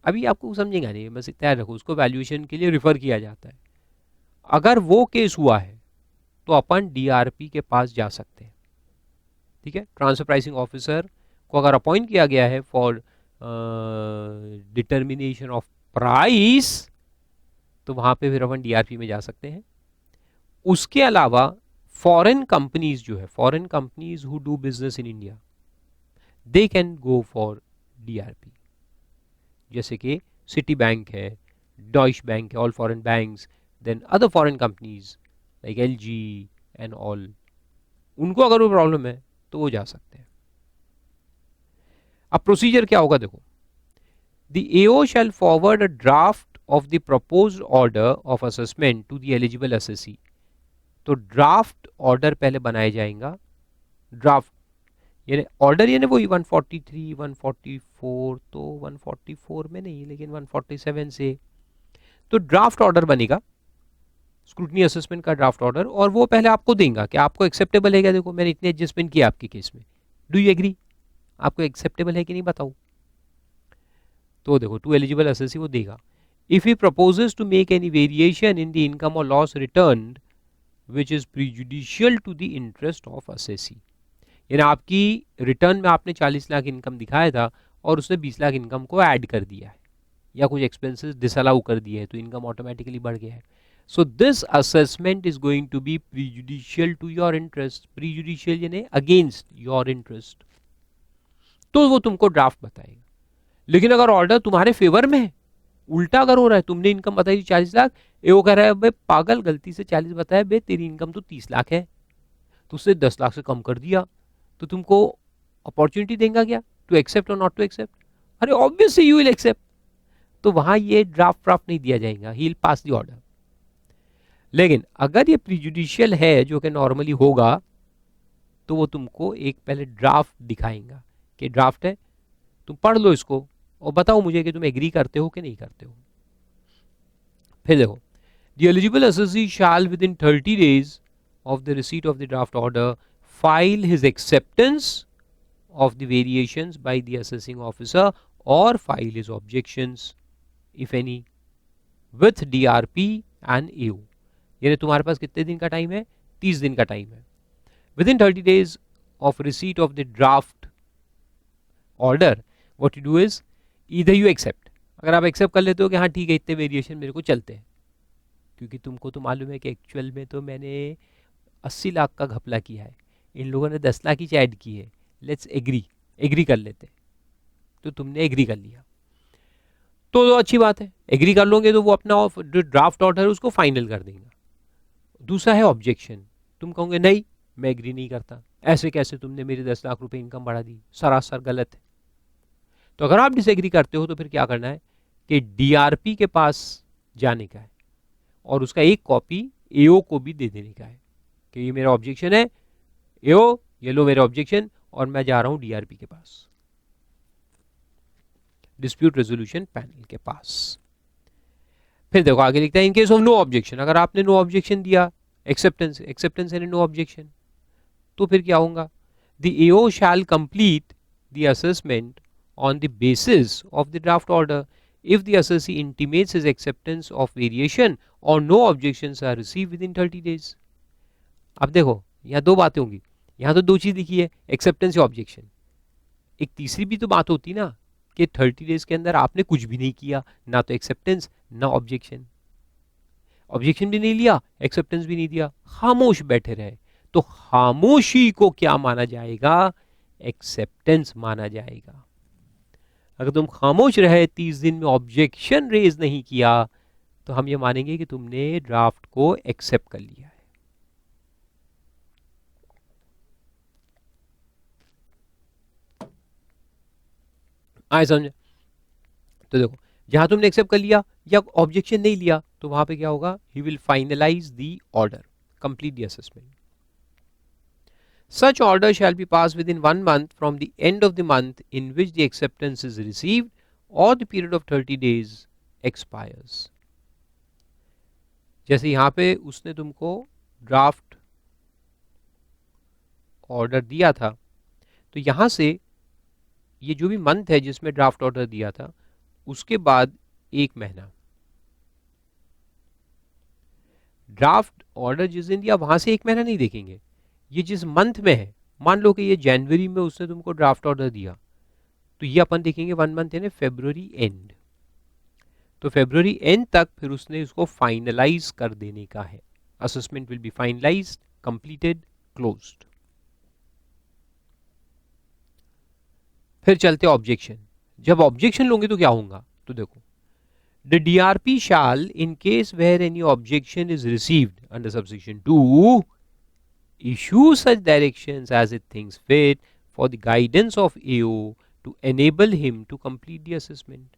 अभी आपको समझेगा नहीं, बस इतना रखो, उसको वैल्यूएशन के लिए रिफर किया जाता है। अगर वो केस हुआ है तो अपन DRP के पास जा सकते हैं, ठीक है। ट्रांसफर प्राइसिंग ऑफिसर को अगर अपॉइंट किया गया है फॉर डिटर्मिनेशन ऑफ प्राइस, तो वहां पे फिर अपन DRP में जा सकते हैं। उसके अलावा फॉरेन कंपनीज जो है, foreign companies who do business in India, they can go for DRP, जैसे कि सिटी बैंक है, डॉइश बैंक है, all foreign banks, then other foreign companies like LG and all, उनको अगर वो प्रॉब्लम है तो वो जा सकते हैं। अब प्रोसीजर क्या होगा देखो, the AO shall forward a draft of the proposed order of assessment to the eligible assessee. तो ड्राफ्ट ऑर्डर पहले बनाया जाएगा, ड्राफ्ट यानी ऑर्डर यानी वही 143 144, तो 144 में नहीं लेकिन 147 से, तो ड्राफ्ट ऑर्डर बनेगा, स्क्रूटनी असेसमेंट का ड्राफ्ट ऑर्डर, और वो पहले आपको देगा कि आपको एक्सेप्टेबल है क्या, देखो मैंने इतने एडजस्टमेंट किया आपके केस में, डू यू एग्री, आपको एक्सेप्टेबल है कि नहीं बताओ। तो देखो टू एलिजिबल असेसी वो देगा। If he proposes to make any variation in the income और loss return which is prejudicial to the interest of assessee, यानी आपकी रिटर्न में आपने 40 लाख इनकम दिखाया था और उसने 20 लाख इनकम को ऐड कर दिया है, या कुछ एक्सपेंसेस डिसअलाउ कर दिए हैं, तो इनकम ऑटोमेटिकली बढ़ गया है। So this assessment is going to be prejudicial to your interest, prejudicial यानी अगेंस्ट योर इंटरेस्ट, तो वो तुमको ड्राफ्ट बताएगा। लेकिन अगर ऑर्डर तुम्हारे फेवर में है, उल्टा अगर हो रहा है, तुमने इनकम बताई 40 लाख, ये वो कह रहा है भाई पागल गलती से 40 बताया बे, तेरी इनकम तो 30 लाख है, तो उससे 10 लाख से कम कर दिया, तो तुमको अपॉर्चुनिटी देगा क्या टू एक्सेप्ट और नॉट टू एक्सेप्ट। अरे ऑब्वियसली यू विल एक्सेप्ट, तो वहां ये ड्राफ्ट नहीं दिया जाएगा, he will pass the order. लेकिन अगर ये प्रीजुडिशियल है जो कि नॉर्मली होगा, तो वो तुमको एक पहले ड्राफ्ट दिखाएगा कि ड्राफ्ट है, तुम पढ़ लो इसको, और बताओ मुझे कि तुम एग्री करते हो कि नहीं करते हो। फिर देखो, the eligible assessee shall within 30 days of the receipt of the draft order file his acceptance of the variations by the assessing officer or file his objections if any with DRP and AO। यानी तुम्हारे पास कितने दिन का time है? 30 दिन का time है। With in 30 days of receipt of the draft order what you do is either you accept, अगर आप एक्सेप्ट कर लेते हो कि हाँ ठीक है इतने वेरिएशन मेरे को चलते हैं, क्योंकि तुमको तो मालूम है कि एक्चुअल में तो मैंने 80 लाख का घपला किया है, इन लोगों ने 10 लाख ही ऐड की है, लेट्स एग्री कर लेते, तो तुमने एग्री कर लिया तो अच्छी बात है, एग्री कर लोगे तो वो अपना जो ड्राफ्ट ऑर्डर है उसको फाइनल कर देंगे। दूसरा है ऑब्जेक्शन, तुम कहोगे नहीं मैं एग्री नहीं करता, ऐसे कैसे तुमने मेरी 10 लाख रुपए इनकम बढ़ा दी, सरासर गलत है। तो अगर आप डिसएग्री करते हो तो फिर क्या करना है कि डीआरपी के पास जाने का है और उसका एक कॉपी एओ को भी दे देने का है कि ये मेरा ऑब्जेक्शन है, एओ ये लो मेरा ऑब्जेक्शन, और मैं जा रहा हूं डीआरपी के पास, डिस्प्यूट रेजोल्यूशन पैनल के पास। फिर देखो आगे लिखता है in case of no objection, अगर आपने नो ऑब्जेक्शन दिया, एक्सेप्टेंस एंड नो ऑब्जेक्शन, तो फिर क्या होगा? The AO shall complete the assessment on the basis of the draft order if the assessee intimates his acceptance of variation or no objections are received within 30 days। अब देखो यहाँ दो बातें होंगी, यहाँ तो दो चीज लिखी है, एक्सेप्टेंस या ऑब्जेक्शन, एक तीसरी भी तो बात होती ना कि 30 डेज के अंदर आपने कुछ भी नहीं किया, ना तो एक्सेप्टेंस ना ऑब्जेक्शन, ऑब्जेक्शन भी नहीं लिया एक्सेप्टेंस भी नहीं दिया, खामोश बैठे रहे, तो खामोशी को क्या माना जाएगा? एक्सेप्टेंस माना जाएगा। अगर तुम खामोश रहे 30 दिन में, ऑब्जेक्शन रेज नहीं किया, तो हम ये मानेंगे कि तुमने ड्राफ्ट को एक्सेप्ट कर लिया है। आए समझे? तो देखो जहां तुमने एक्सेप्ट कर लिया या ऑब्जेक्शन नहीं लिया तो वहां पे क्या होगा? He will finalize the order, complete the assessment. Such order shall be passed within 1 month from the end of the month in which the acceptance is received or the period of 30 days expires। जैसे यहां पे उसने तुमको draft order दिया था, तो यहां से ये जो भी मंथ है जिसमें ड्राफ्ट ऑर्डर दिया था उसके बाद 1 महीना, ड्राफ्ट ऑर्डर जिस दिन दिया वहां से 1 महीना नहीं देखेंगे, ये जिस मंथ में है, मान लो कि ये जनवरी में उसने तुमको ड्राफ्ट ऑर्डर दिया, तो ये अपन देखेंगे 1 मंथ यानी फरवरी एंड, तो फरवरी एंड तक फिर उसने इसको फाइनलाइज कर देने का है। Assessment will be finalised, completed, closed. फिर चलते ऑब्जेक्शन। जब ऑब्जेक्शन लोगे तो क्या होगा? तो देखो the DRP shall in case where any objection is received under subsection 2 issue such directions as it thinks fit for the guidance of AO to enable him to complete the assessment.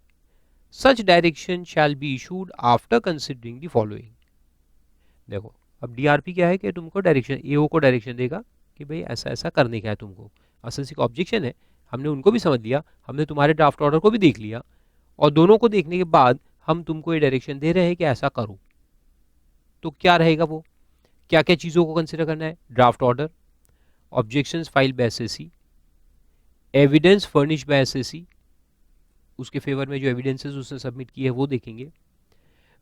Such direction shall be issued after considering the following। देखो अब DRP क्या है कि तुमको direction, एओ को direction देगा कि भाई ऐसा ऐसा करने का है तुमको। असेसी का ऑब्जेक्शन है, हमने उनको भी समझ लिया, हमने तुम्हारे ड्राफ्ट ऑर्डर को भी देख लिया, और दोनों को देखने के बाद हम तुमको ये डायरेक्शन दे रहे हैं कि ऐसा करो। तो क्या रहेगा वो, क्या क्या चीज़ों को कंसिडर करना है? Draft order, objections file by SSC, evidence furnish by SSC, उसके फेवर में जो एविडेंसेस उसने सबमिट किए है वो देखेंगे,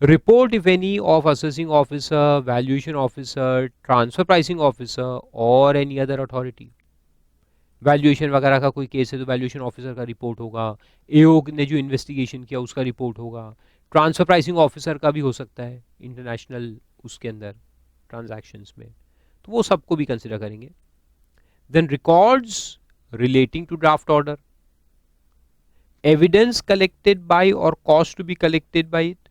report if any of assessing officer, valuation officer, transfer pricing officer और एनी अदर अथॉरिटी। वैल्यूएशन वगैरह का कोई केस है तो वैल्यूएशन ऑफिसर का रिपोर्ट होगा, एओ ने जो इन्वेस्टिगेशन किया उसका रिपोर्ट होगा, ट्रांसफर प्राइसिंग ऑफिसर का भी हो सकता है इंटरनेशनल उसके अंदर ट्रांजैक्शंस में, तो वो सबको भी कंसिडर करेंगे। Then records relating to draft order, evidence collected by और caused to be collected by it,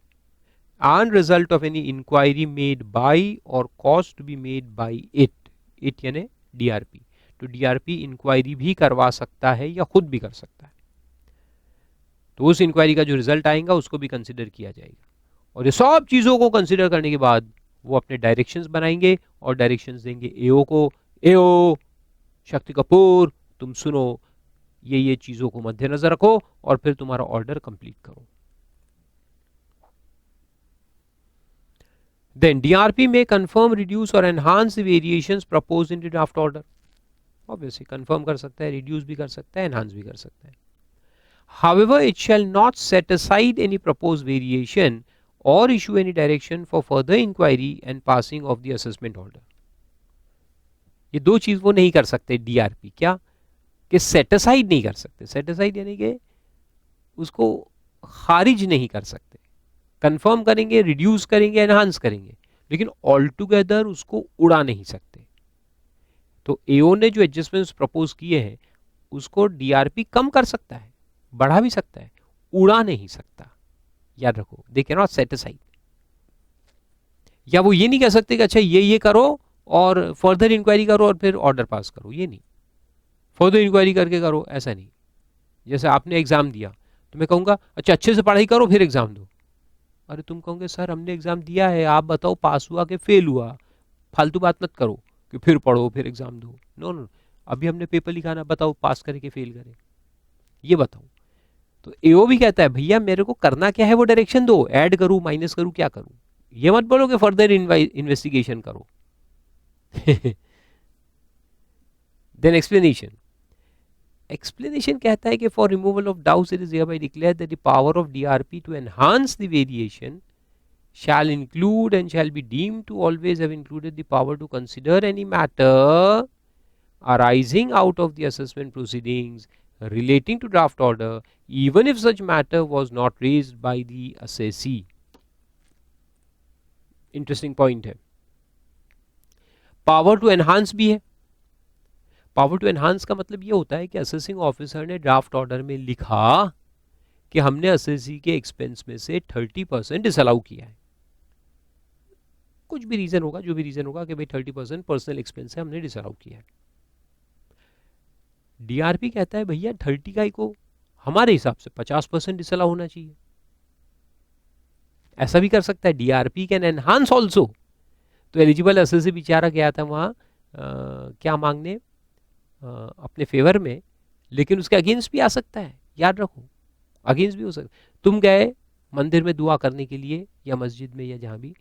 and result of any inquiry made by और caused to be made by it यानी डीआरपी। तो डीआरपी इंक्वायरी भी करवा सकता है या खुद भी कर सकता है, तो उस इंक्वायरी का जो रिजल्ट आएगा उसको भी कंसिडर किया जाएगा। और ये सब चीजों को कंसिडर करने के बाद वो अपने डायरेक्शंस बनाएंगे और डायरेक्शंस देंगे एओ को। एओ शक्ति कपूर तुम सुनो, ये चीजों को मद्देनजर रखो और फिर तुम्हारा ऑर्डर कंप्लीट करो। Then DRP may confirm, reduce or enhance the variations proposed in the draft order. Obviously confirm कर सकता है, reduce भी कर सकता है, enhance भी कर सकता है. However, it shall not set aside any proposed variation or issue any direction for further inquiry and passing of the assessment order. ये दो चीज वो नहीं कर सकते DRP, क्या कि सेट असाइड नहीं कर सकते। सेट असाइड यानी कि उसको खारिज नहीं कर सकते। कंफर्म करेंगे, रिड्यूस करेंगे, एनहांस करेंगे, लेकिन ऑल टुगेदर उसको उड़ा नहीं सकते। तो एओ ने जो एडजस्टमेंट्स प्रपोज किए हैं उसको डीआरपी कम कर सकता है, बढ़ा भी सकता है, उड़ा नहीं सकता। याद रखो, दे कैन नॉट सेट असाइड। या वो ये नहीं कह सकते कि अच्छा ये करो और फर्दर इंक्वायरी करो और फिर ऑर्डर पास करो, ये नहीं। फर्दर इंक्वायरी करके करो, ऐसा नहीं। जैसे आपने एग्जाम दिया तो मैं कहूँगा अच्छा अच्छे से पढ़ाई करो फिर एग्जाम दो। अरे तुम कहोगे सर हमने एग्जाम दिया है, आप बताओ पास हुआ कि फेल हुआ। फालतू बात मत करो कि फिर पढ़ो फिर एग्जाम दो। नो नो, अभी हमने पेपर लिखाना, बताओ पास करे कि फेल करे, ये बताओ। तो एओ भी कहता है भैया मेरे को करना क्या है वो डायरेक्शन दो, ऐड करूं माइनस करूं क्या करूं, ये मत बोलो कि फर्दर इन्वेस्टिगेशन करो। Then explanation. एक्सप्लेनेशन कहता है कि for removal of doubts it is hereby declare that the power of DRP to enhance the variation shall include and shall be deemed to always have included the power to consider any matter arising out of the assessment proceedings relating to draft order, even if such matter was not raised by the assessee. Interesting point है। Power to enhance भी है। Power to enhance का मतलब ये होता है कि assessing officer ने ड्राफ्ट ऑर्डर में लिखा कि हमने असेसी के एक्सपेंस में से 30% डिसअलाउ किया है। कुछ भी रीजन होगा, जो भी रीजन होगा कि भाई 30% पर्सनल एक्सपेंस है, हमने डिसअलाउ किया है। डीआरपी कहता है भैया 30 का को हमारे हिसाब से 50% डिसअलाउ होना चाहिए। ऐसा भी कर सकता है। DRP can enhance also. तो एलिजिबल असेसी बेचारा गया था वहां क्या मांगने अपने फेवर में, लेकिन उसके अगेंस्ट भी आ सकता है। याद रखो, अगेंस्ट भी हो सकता है। तुम गए मंदिर में दुआ करने के लिए या मस्जिद में या जहां भी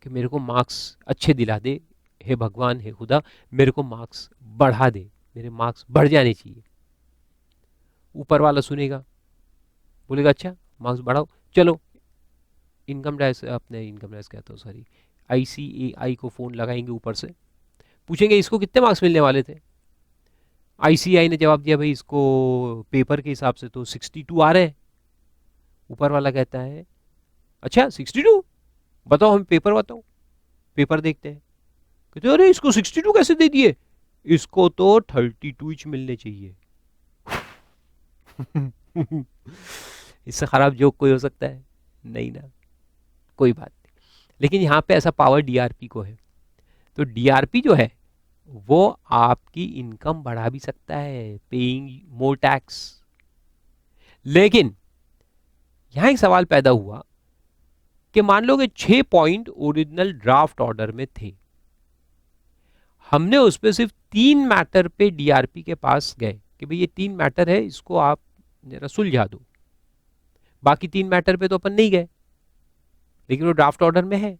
कि मेरे को मार्क्स अच्छे दिला दे, हे भगवान हे खुदा मेरे को मार्क्स बढ़ा दे, मेरे मार्क्स बढ़ जाने चाहिए। ऊपर वाला सुनेगा, बोलेगा अच्छा मार्क्स बढ़ाओ, चलो इनकम टैक्स, अपने इनकम टैक्स कहता हूँ सॉरी, ICAI को फ़ोन लगाएंगे ऊपर से, पूछेंगे इसको कितने मार्क्स मिलने वाले थे। ICAI ने जवाब दिया भाई इसको पेपर के हिसाब से तो 62 आ रहे हैं। ऊपर वाला कहता है अच्छा 62, बताओ हमें पेपर बताओ। पेपर देखते हैं, कहते अरे इसको 62 कैसे दे दिए, इसको तो 32 मिलने चाहिए। इससे खराब जोक कोई हो सकता है? नहीं ना, कोई बात नहीं। लेकिन यहाँ पे ऐसा पावर डीआरपी को है। तो डीआरपी जो है वो आपकी इनकम बढ़ा भी सकता है, पेइंग मोर टैक्स। लेकिन यहां एक सवाल पैदा हुआ कि मान लो कि 6 पॉइंट ओरिजिनल ड्राफ्ट ऑर्डर में थे, हमने उस पर सिर्फ 3 मैटर पे डीआरपी के पास गए कि भाई ये 3 मैटर है, इसको आप जरा सुलझा दो। बाकी 3 मैटर पे तो अपन नहीं गए, लेकिन वो ड्राफ्ट ऑर्डर में है।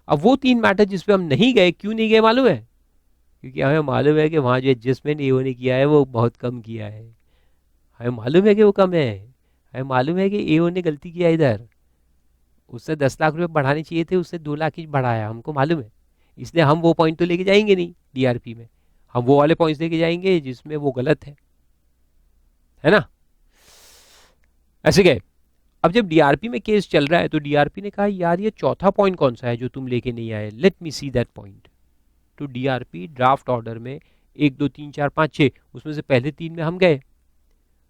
अब वो 3 मैटर जिस पे हम नहीं गए, क्यों नहीं गए मालूम है? क्योंकि हमें मालूम है कि वहां जो एडजस्टमेंट एओ ने किया है वो बहुत कम किया है। हमें मालूम है कि वो कम है, हमें मालूम है कि एओ ने गलती किया, इधर उससे 10 लाख रुपए बढ़ाने चाहिए थे, उससे 2 लाख ही बढ़ाया, हमको मालूम है। इसलिए हम वो पॉइंट तो लेके जाएंगे नहीं डीआरपी में, हम वो वाले पॉइंट्स लेके जाएंगे जिसमें वो गलत है ना। ऐसे गए। अब जब डीआरपी में केस चल रहा है तो डीआरपी ने कहा यार ये चौथा पॉइंट कौन सा है जो तुम लेके नहीं आए, let me see that point. तो डीआरपी ड्राफ्ट ऑर्डर में 1 2 3 4 5 6, उसमें से पहले 3 में हम गए,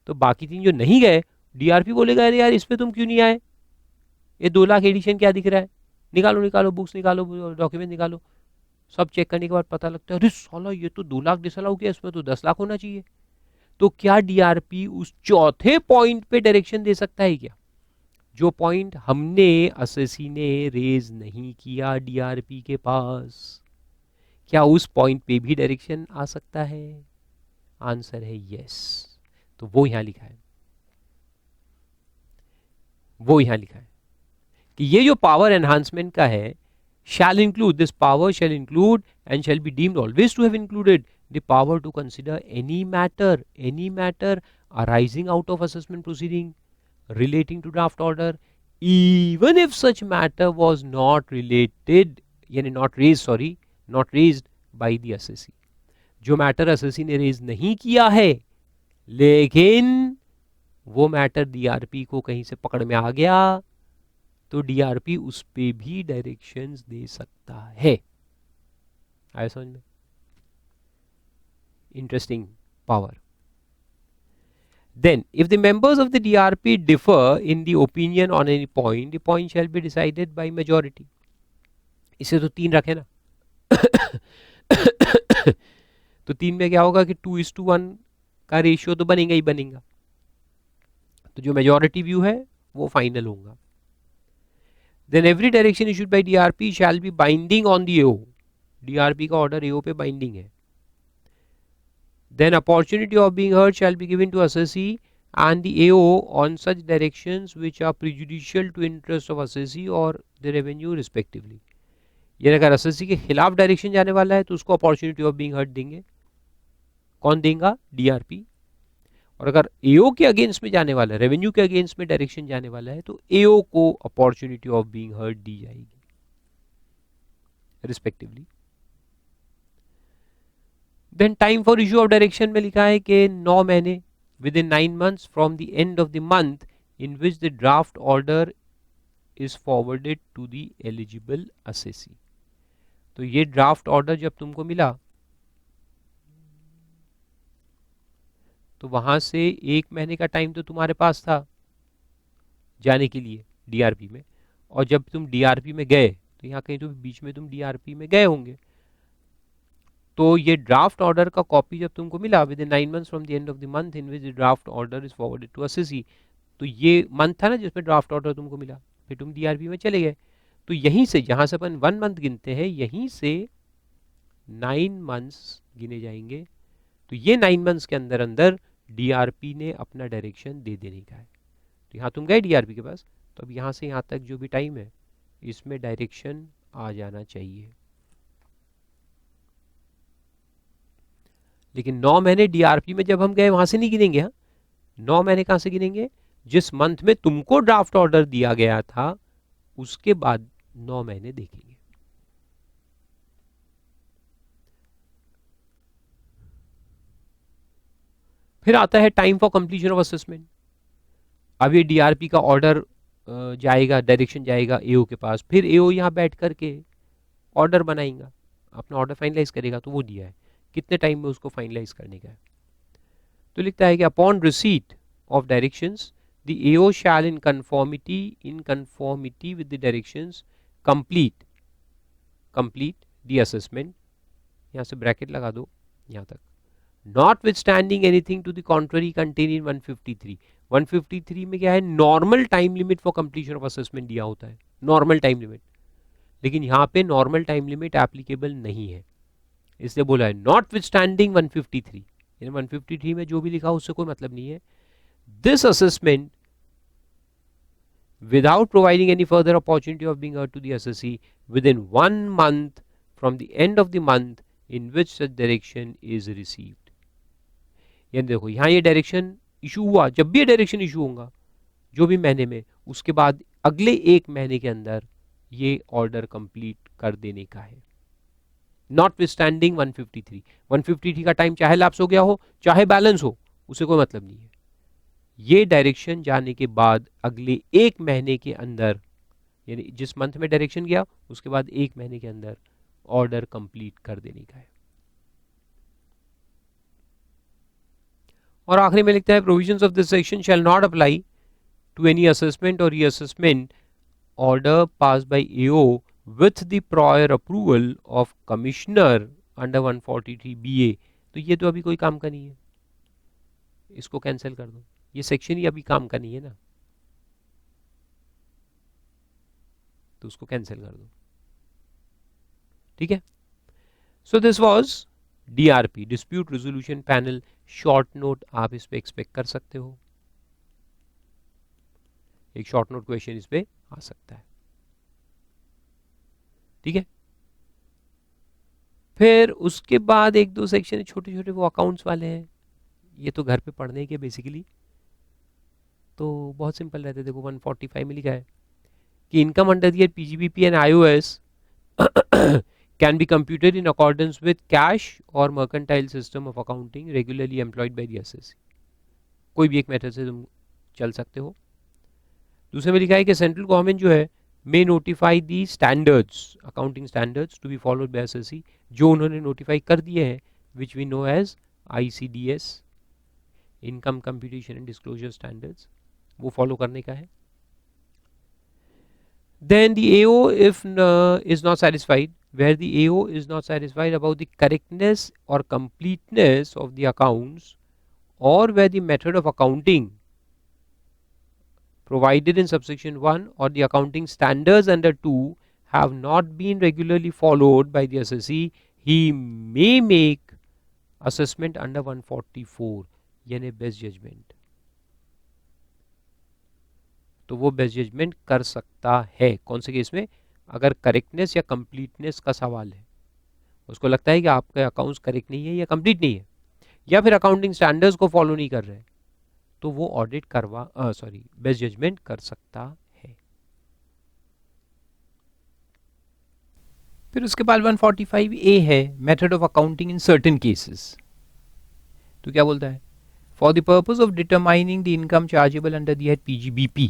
तो बाकी 3 जो नहीं गए डीआरपी बोलेगा अरे यार इस पे तुम क्यों नहीं आए, ये 2 लाख एडिशन क्या दिख रहा है, निकालो निकालो बुक्स निकालो, डॉक्यूमेंट निकालो। सब चेक करने के बाद पता लगता है अरे साला ये तो 2 लाख डिसअलाउ किया, इसमें तो 10 लाख होना चाहिए। तो क्या डीआरपी उस चौथे पॉइंट पे डायरेक्शन दे सकता है क्या, जो पॉइंट हमने असेसी ने रेज नहीं किया डीआरपी के पास? क्या उस पॉइंट पे भी डायरेक्शन आ सकता है? आंसर है यस। तो वो यहां लिखा है, वो यहां लिखा है कि ये जो पावर एनहांसमेंट का है, shall include, this power shall include and shall be deemed always to have included the power to consider any matter arising out of assessment proceeding relating to draft order, even if such matter was not related, यानी not raised, sorry, not raised by the assessee. जो matter assessee ने raise नहीं किया है, लेकिन वो matter DRP को कहीं से पकड़ में आ गया, तो डीआरपी उस पे भी डायरेक्शंस दे सकता है। आया समझ में? Interesting power. Then, if the members of the DRP differ in the opinion on any point, the point shall be decided by majority. इसे तो 3 रखे ना तो 3 में क्या होगा कि 2:1 का रेशियो तो बनेगा ही बनेगा, तो जो मेजॉरिटी व्यू है वो फाइनल होगा। Then every direction issued by DRP shall be binding on the AO. DRP का ऑर्डर AO पे बाइंडिंग है। Then opportunity of being heard shall be given to assessee and the AO on such directions which are prejudicial to interest of assessee or the revenue respectively. यानी अगर assessee के खिलाफ direction जाने वाला है तो उसको opportunity of being heard देंगे। कौन देगा? DRP। और अगर AO के अगेंस्ट में जाने वाला है, रेवेन्यू के अगेंस्ट में डायरेक्शन जाने वाला है, तो AO को अपॉर्चुनिटी ऑफ बीइंग हर्ड दी जाएगी respectively. Then time for issue of direction में लिखा है कि 9 महीने within 9 months from the end of the month in which the draft order is forwarded to the eligible assessee. तो ये draft order जब तुमको मिला तो वहां से 1 महीने का टाइम तो तुम्हारे पास था जाने के लिए डीआरपी में, और जब तुम डीआरपी में गए तो यहाँ कहीं तो बीच में तुम डीआरपी में गए होंगे, तो ये ड्राफ्ट ऑर्डर का कॉपी जब तुमको मिला within 9 months from the end of the month in which the draft order is forwarded to assessee, तो ये मंथ था ना जिसमें ड्राफ्ट ऑर्डर तुमको मिला, फिर तुम डीआरपी में चले गए, तो यहीं से जहां से अपन 1 month गिनते हैं यहीं से 9 months गिने जाएंगे। तो ये 9 months के अंदर अंदर डीआरपी ने अपना डायरेक्शन दे देने का है। तो यहाँ तुम गए डीआरपी के पास, तो अब यहाँ से यहाँ तक जो भी टाइम है इसमें डायरेक्शन आ जाना चाहिए। लेकिन 9 महीने डीआरपी में जब हम गए वहां से नहीं गिनेंगे। हाँ, 9 महीने कहां से गिनेंगे? जिस मंथ में तुमको ड्राफ्ट ऑर्डर दिया गया था उसके बाद 9 महीने देखेंगे। फिर आता है time for completion of assessment. अब ये डीआरपी का ऑर्डर जाएगा, डायरेक्शन जाएगा एओ के पास, फिर एओ यहाँ बैठ करके ऑर्डर बनाएगा, अपना ऑर्डर फाइनलाइज करेगा, तो वो दिया है कितने टाइम में उसको फाइनलाइज करने का है। तो लिखता है कि upon receipt of directions the AO shall in conformity with the directions complete the assessment, यहाँ से ब्रैकेट लगा दो यहाँ तक, notwithstanding anything to the contrary contained in 153। 153 में क्या है? Normal time limit for completion of assessment दिया होता है, नॉर्मल टाइम लिमिट, लेकिन यहाँ पे नॉर्मल टाइम लिमिट एप्लीकेबल नहीं है, इसलिए बोला है notwithstanding 153। यानी 153 में जो भी लिखा उससे कोई मतलब नहीं है। This assessment without providing any further opportunity of being heard to the assessee within 1 month from the end of the month in which such direction is received। यानी देखो यहाँ ये डायरेक्शन इशू हुआ, जब भी ये डायरेक्शन इशू होगा जो भी महीने में, उसके बाद अगले 1 महीने के अंदर ये ऑर्डर कंप्लीट कर देने का है। नॉट विस्टैंडिंग 153 का टाइम चाहे लैप्स हो गया हो चाहे बैलेंस हो, उसे कोई मतलब नहीं है। ये डायरेक्शन जाने के बाद अगले 1 महीने के अंदर, यानी जिस मंथ में डायरेक्शन गया उसके बाद 1 महीने के अंदर ऑर्डर कंप्लीट कर देने का है। और आखिरी में लिखता है provisions of this section shall not apply to any assessment और reassessment order pass by AO with the prior approval of commissioner under 143 BA. तो ये तो अभी कोई काम का नहीं है, इसको कैंसिल कर दो, ये सेक्शन ही अभी काम का नहीं है ना, तो उसको कैंसिल कर दो। ठीक है, so this was DRP, dispute resolution panel, short note आप इस पे एक्सपेक्ट कर सकते हो, एक शॉर्ट नोट क्वेश्चन इस पे आ सकता है, ठीक है। फिर उसके बाद एक दो सेक्शन छोटे छोटे वो अकाउंट्स वाले हैं, ये तो घर पे पढ़ने के बेसिकली, तो बहुत सिंपल रहते हैं। देखो 145 में लिखा है कि income under the year PGBP and IOS can be computed in accordance with cash or mercantile system of accounting regularly employed by the SSC। कोई भी एक मेथड से तुम चल सकते हो। दूसरे में लिखा है कि सेंट्रल गवर्नमेंट जो है may notify the standards, accounting standards to be followed by SSC, जो उन्होंने नोटिफाई कर दिए हैं, which we know as ICDS, income computation and disclosure standards, वो फॉलो करने का है। Then the AO if is not satisfied, where the AO is not satisfied about the correctness or completeness of the accounts, or where the method of accounting provided in subsection 1 or the accounting standards under 2 have not been regularly followed by the SSC, he may make assessment under 144, यानी best judgement, तो वो best judgement कर सकता है। कौन से case में? अगर करेक्टनेस या कंप्लीटनेस का सवाल है, उसको लगता है कि आपके अकाउंट्स करेक्ट नहीं है या कंप्लीट नहीं है, या फिर अकाउंटिंग स्टैंडर्ड्स को फॉलो नहीं कर रहे, तो वो ऑडिट बेस्ट जजमेंट कर सकता है। फिर उसके बाद 145A है method of accounting in certain cases. तो क्या बोलता है? For the purpose of determining the income chargeable under the PGBP,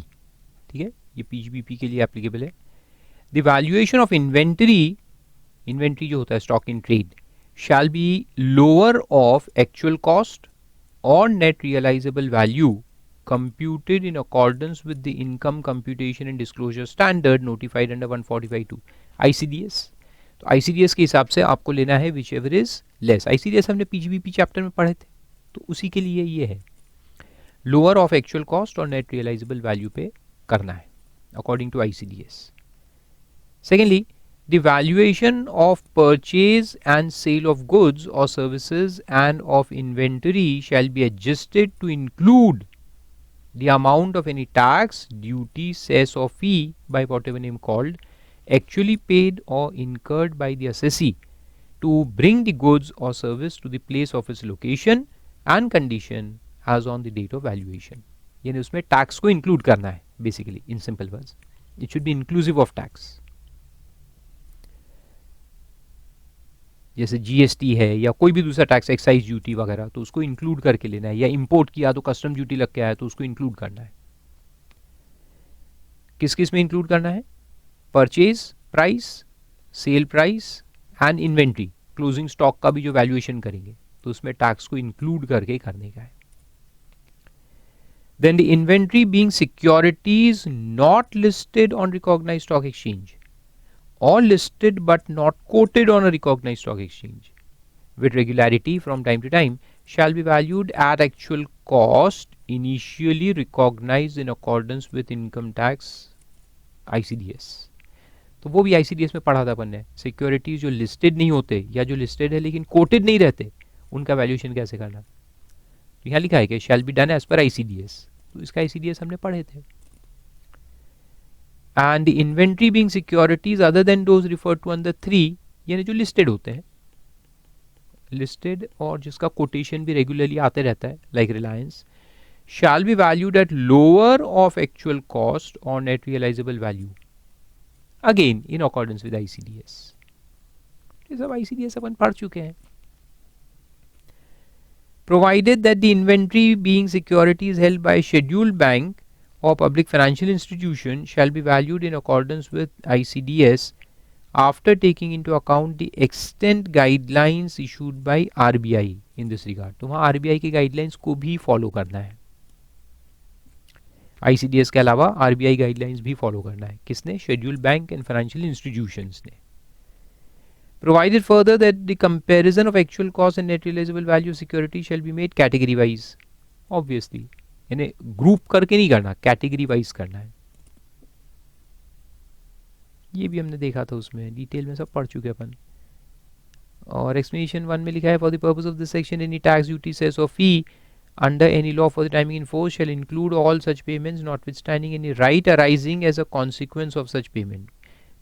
ठीक है, ये PGBP के लिए एप्लीकेबल है। The valuation of inventory, inventory जो होता है stock in trade, shall be lower of actual cost और net realisable value computed in accordance with the income computation and disclosure standard notified under 145(2) ICDS। तो ICDS के हिसाब से आपको लेना है whichever is less। ICDS हमने PGBP चैप्टर में पढ़े थे, तो उसी के लिए ये है, लोअर ऑफ एक्चुअल कॉस्ट और नेट रियलाइजेबल वैल्यू पे करना है according to ICDS। Secondly, the valuation of purchase and sale of goods or services and of inventory shall be adjusted to include the amount of any tax, duty, cess or fee by whatever name called actually paid or incurred by the assessee to bring the goods or service to the place of its location and condition as on the date of valuation। यानी उसमें tax को include करना है basically, in simple words it should be inclusive of tax. जैसे GST है या कोई भी दूसरा टैक्स, एक्साइज ड्यूटी वगैरह, तो उसको इंक्लूड करके लेना है, या इंपोर्ट किया तो कस्टम ड्यूटी लग के आया तो उसको इंक्लूड करना है। किस किस में इंक्लूड करना है? Purchase price, sale price and inventory, closing stock का भी जो वैल्यूएशन करेंगे तो उसमें टैक्स को इंक्लूड करके करने का है। Then the inventory being securities not listed on recognized stock exchange or listed but not quoted on a recognized stock exchange with regularity from time to time shall be valued at actual cost initially recognized in accordance with income tax ICDS। तो वो भी ICDS में पढ़ा था अपन ने, securities जो listed नहीं होते या जो लिस्टेड है लेकिन कोटेड नहीं रहते, उनका वैल्यूएशन कैसे करना। तो यहाँ लिखा है कि shall be done as per ICDS, तो इसका ICDS हमने पढ़े थे। And the inventory being securities other than those referred to under 3, यानी जो लिस्टेड होते हैं, लिस्टेड और जिसका कोटेशन भी रेगुलरली आते रहता है like Reliance, shall be valued at lower of actual cost और net realisable value, again in accordance with ICDS। ये सब ICDS अपन पढ़ चुके हैं। Provided that the inventory being securities held by a scheduled bank or public financial institution shall be valued in accordance with ICDS after taking into account the extent guidelines issued by RBI in this regard। तो वहाँ RBI के guidelines को भी follow करना है, ICDS के अलावा RBI guidelines भी follow करना है। किसने? Scheduled bank and financial institutions ने। Provided further that the comparison of actual cost and net realizable value security shall be made category wise, obviously यानी ग्रुप करके नहीं करना, कैटेगरी वाइज करना है। ये भी हमने देखा था, उसमें डिटेल में सब पढ़ चुके अपन। और एक्सप्लेनेशन 1 में लिखा है for the purpose of this section any tax duty cess और fee under any law for the timing in force shall include all such payments notwithstanding any right arising as a consequence of such payment.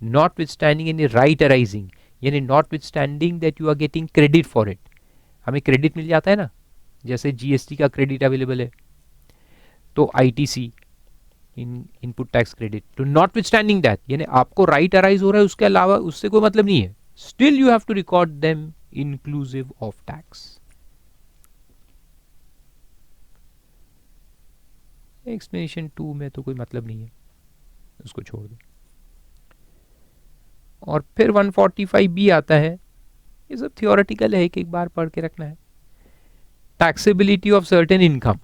Notwithstanding any right arising यानी notwithstanding that you are getting credit for it. हमें credit मिल जाता है ना, जैसे GST का credit available है, तो ITC input tax credit, तो नॉटविथस्टैंडिंग दैट यानी आपको राइट अराइज हो रहा है, उसके अलावा उससे कोई मतलब नहीं है, still you have to record them inclusive of tax. Explanation 2 में तो कोई मतलब नहीं है, उसको छोड़ दो. और फिर 145B आता है, ये सब थियोरेटिकल है, एक बार पढ़ के रखना है. Taxability of certain income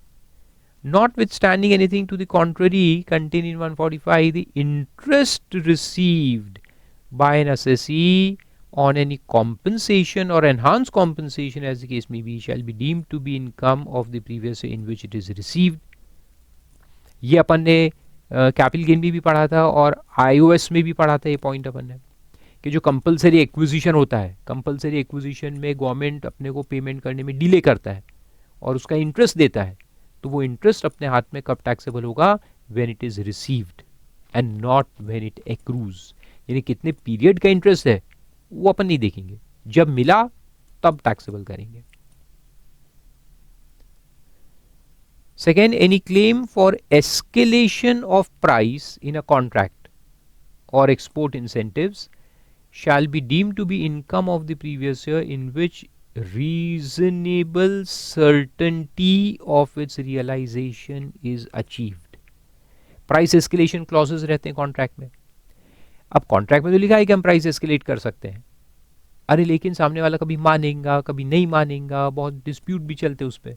notwithstanding anything to the contrary contained in 145, the interest received by an assessee on any compensation or enhanced compensation as the case may be shall be deemed to be income of the previous year in which it is received. ये अपन ने capital gain भी पढ़ा था और iOS में भी पढ़ा था. ये पॉइंट अपन ने कि जो कंपलसरी एक्विजिशन होता है, कंपलसरी एक्विजिशन में गवर्नमेंट अपने को पेमेंट करने में डिले करता है और उसका इंटरेस्ट देता है, तो वो इंटरेस्ट अपने हाथ में कब टैक्सेबल होगा, when it is received and not when it accrues. यानी कितने पीरियड का इंटरेस्ट है वो अपन नहीं देखेंगे, जब मिला तब टैक्सेबल करेंगे. Second, any claim for escalation of price in a contract और export incentives shall be deemed to be income of the previous year in which reasonable certainty of its realization is achieved. Price escalation clauses रहते हैं contract में. अब contract में तो लिखा है कि हम प्राइस एस्केलेट कर सकते हैं, अरे लेकिन सामने वाला कभी मानेगा कभी नहीं मानेगा, बहुत डिस्प्यूट भी चलते उस पर.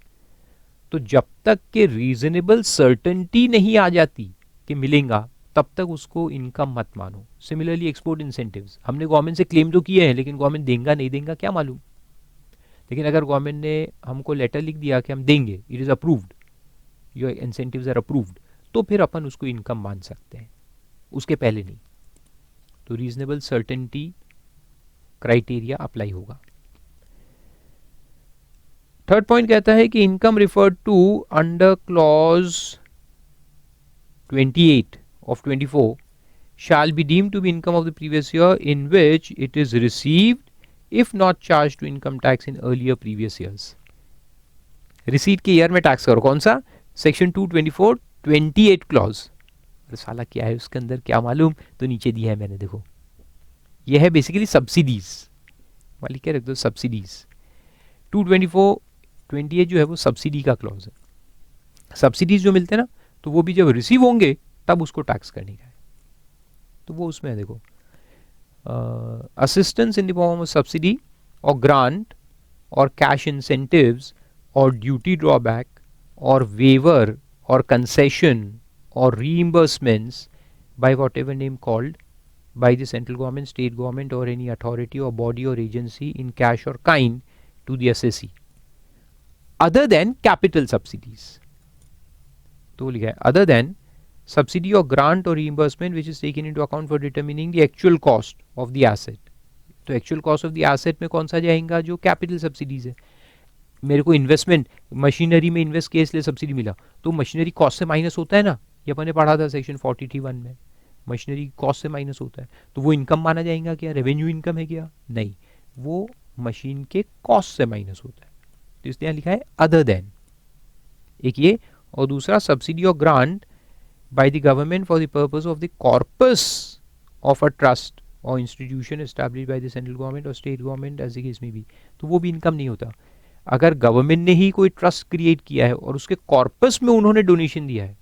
तो जब तक के रीजनेबल सर्टेनिटी नहीं आ जाती कि मिलेगा, तब तक उसको इनकम मत मानो. सिमिलरली एक्सपोर्ट इंसेंटिव्स, हमने गवर्नमेंट से क्लेम तो किए हैं, लेकिन गवर्नमेंट देगा नहीं देगा क्या मालूम. लेकिन अगर गवर्नमेंट ने हमको लेटर लिख दिया कि हम देंगे, it is approved, your incentives are approved, तो फिर अपन उसको इनकम मान सकते हैं, उसके पहले नहीं. तो रीजनेबल सर्टेनिटी क्राइटेरिया अप्लाई होगा. थर्ड पॉइंट कहता है कि income referred to under clause 28 of 24 shall be deemed to be income of the previous year in which it is received if not charged to income tax in earlier previous years. Receipt के year में tax करो. कौन सा? Section 224 28 clause. अरे साला क्या है उसके अंदर, क्या मालूम, तो नीचे दिया है मैंने, देखो. यह है बेसिकली सब्सिडीज वाली, क्या रख दो, सब्सिडीज. 224 28 जो है वो सब्सिडी का क्लॉज है. सब्सिडीज जो मिलते हैं ना, तो वो भी जब रिसीव होंगे तब उसको टैक्स करने का है. तो वो उसमें है, देखो, assistance in the form of subsidy और ग्रांट और कैश इंसेंटिव्स और ड्यूटी ड्रॉबैक और वेवर और कंसेशन और reimbursements by whatever name called by the central government, state government or any authority or body or agency in cash or kind to the assessee other than capital subsidies. तो लिखा है other than subsidy or grant or reimbursement which is taken into account for determining the actual cost of the asset. तो actual cost of the asset में कौन सा जाएगा, जो capital subsidies है. मेरे को इन्वेस्टमेंट मशीनरी में इन्वेस्ट किया इसलिए सब्सिडी मिला, तो मशीनरी कॉस्ट से माइनस होता है ना, ये अपन ने पढ़ा था सेक्शन 43(1) में, मशीनरी कॉस्ट से माइनस होता है, तो वो इनकम माना जाएगा क्या, रेवेन्यू इनकम है क्या, नहीं, वो मशीन के कॉस्ट से माइनस होता है. तो इसलिए लिखा है अदर देन, एक ये, और दूसरा सब्सिडी और grant by the government for the purpose of the corpus of a trust और institution established by the central government और state government as the case में भी, तो वो भी इनकम नहीं होता. अगर गवर्नमेंट ने ही कोई ट्रस्ट क्रिएट किया है और उसके कॉर्पस में उन्होंने डोनेशन दिया है,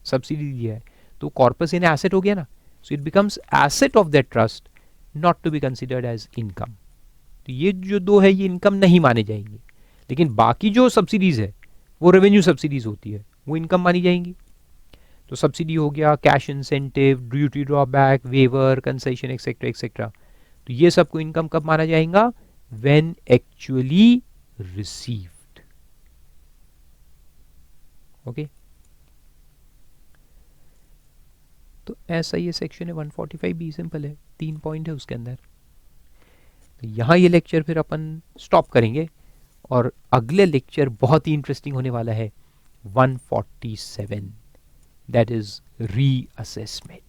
सब्सिडी दिया है, तो कॉर्पस इन एसेट हो गया ना, so it becomes asset of that trust, not to be considered as income. तो ये जो दो है ये इनकम नहीं माने जाएंगे, लेकिन बाकी जो सब्सिडीज है वो रेवेन्यू सब्सिडीज होती है, वो इनकम मानी जाएंगी. तो सब्सिडी हो गया, cash incentive, duty drawback, waiver, concession etcetera etcetera, तो ये सबको इनकम कब माना जाएगा, व्हेन एक्चुअली रिसीव्ड. ओके, तो ऐसा ये सेक्शन है 145 बी, सिंपल है, 3 पॉइंट है उसके अंदर. तो यहाँ ये लेक्चर फिर अपन स्टॉप करेंगे और अगले लेक्चर बहुत ही इंटरेस्टिंग होने वाला है 147, दैट इज रीअसेसमेंट।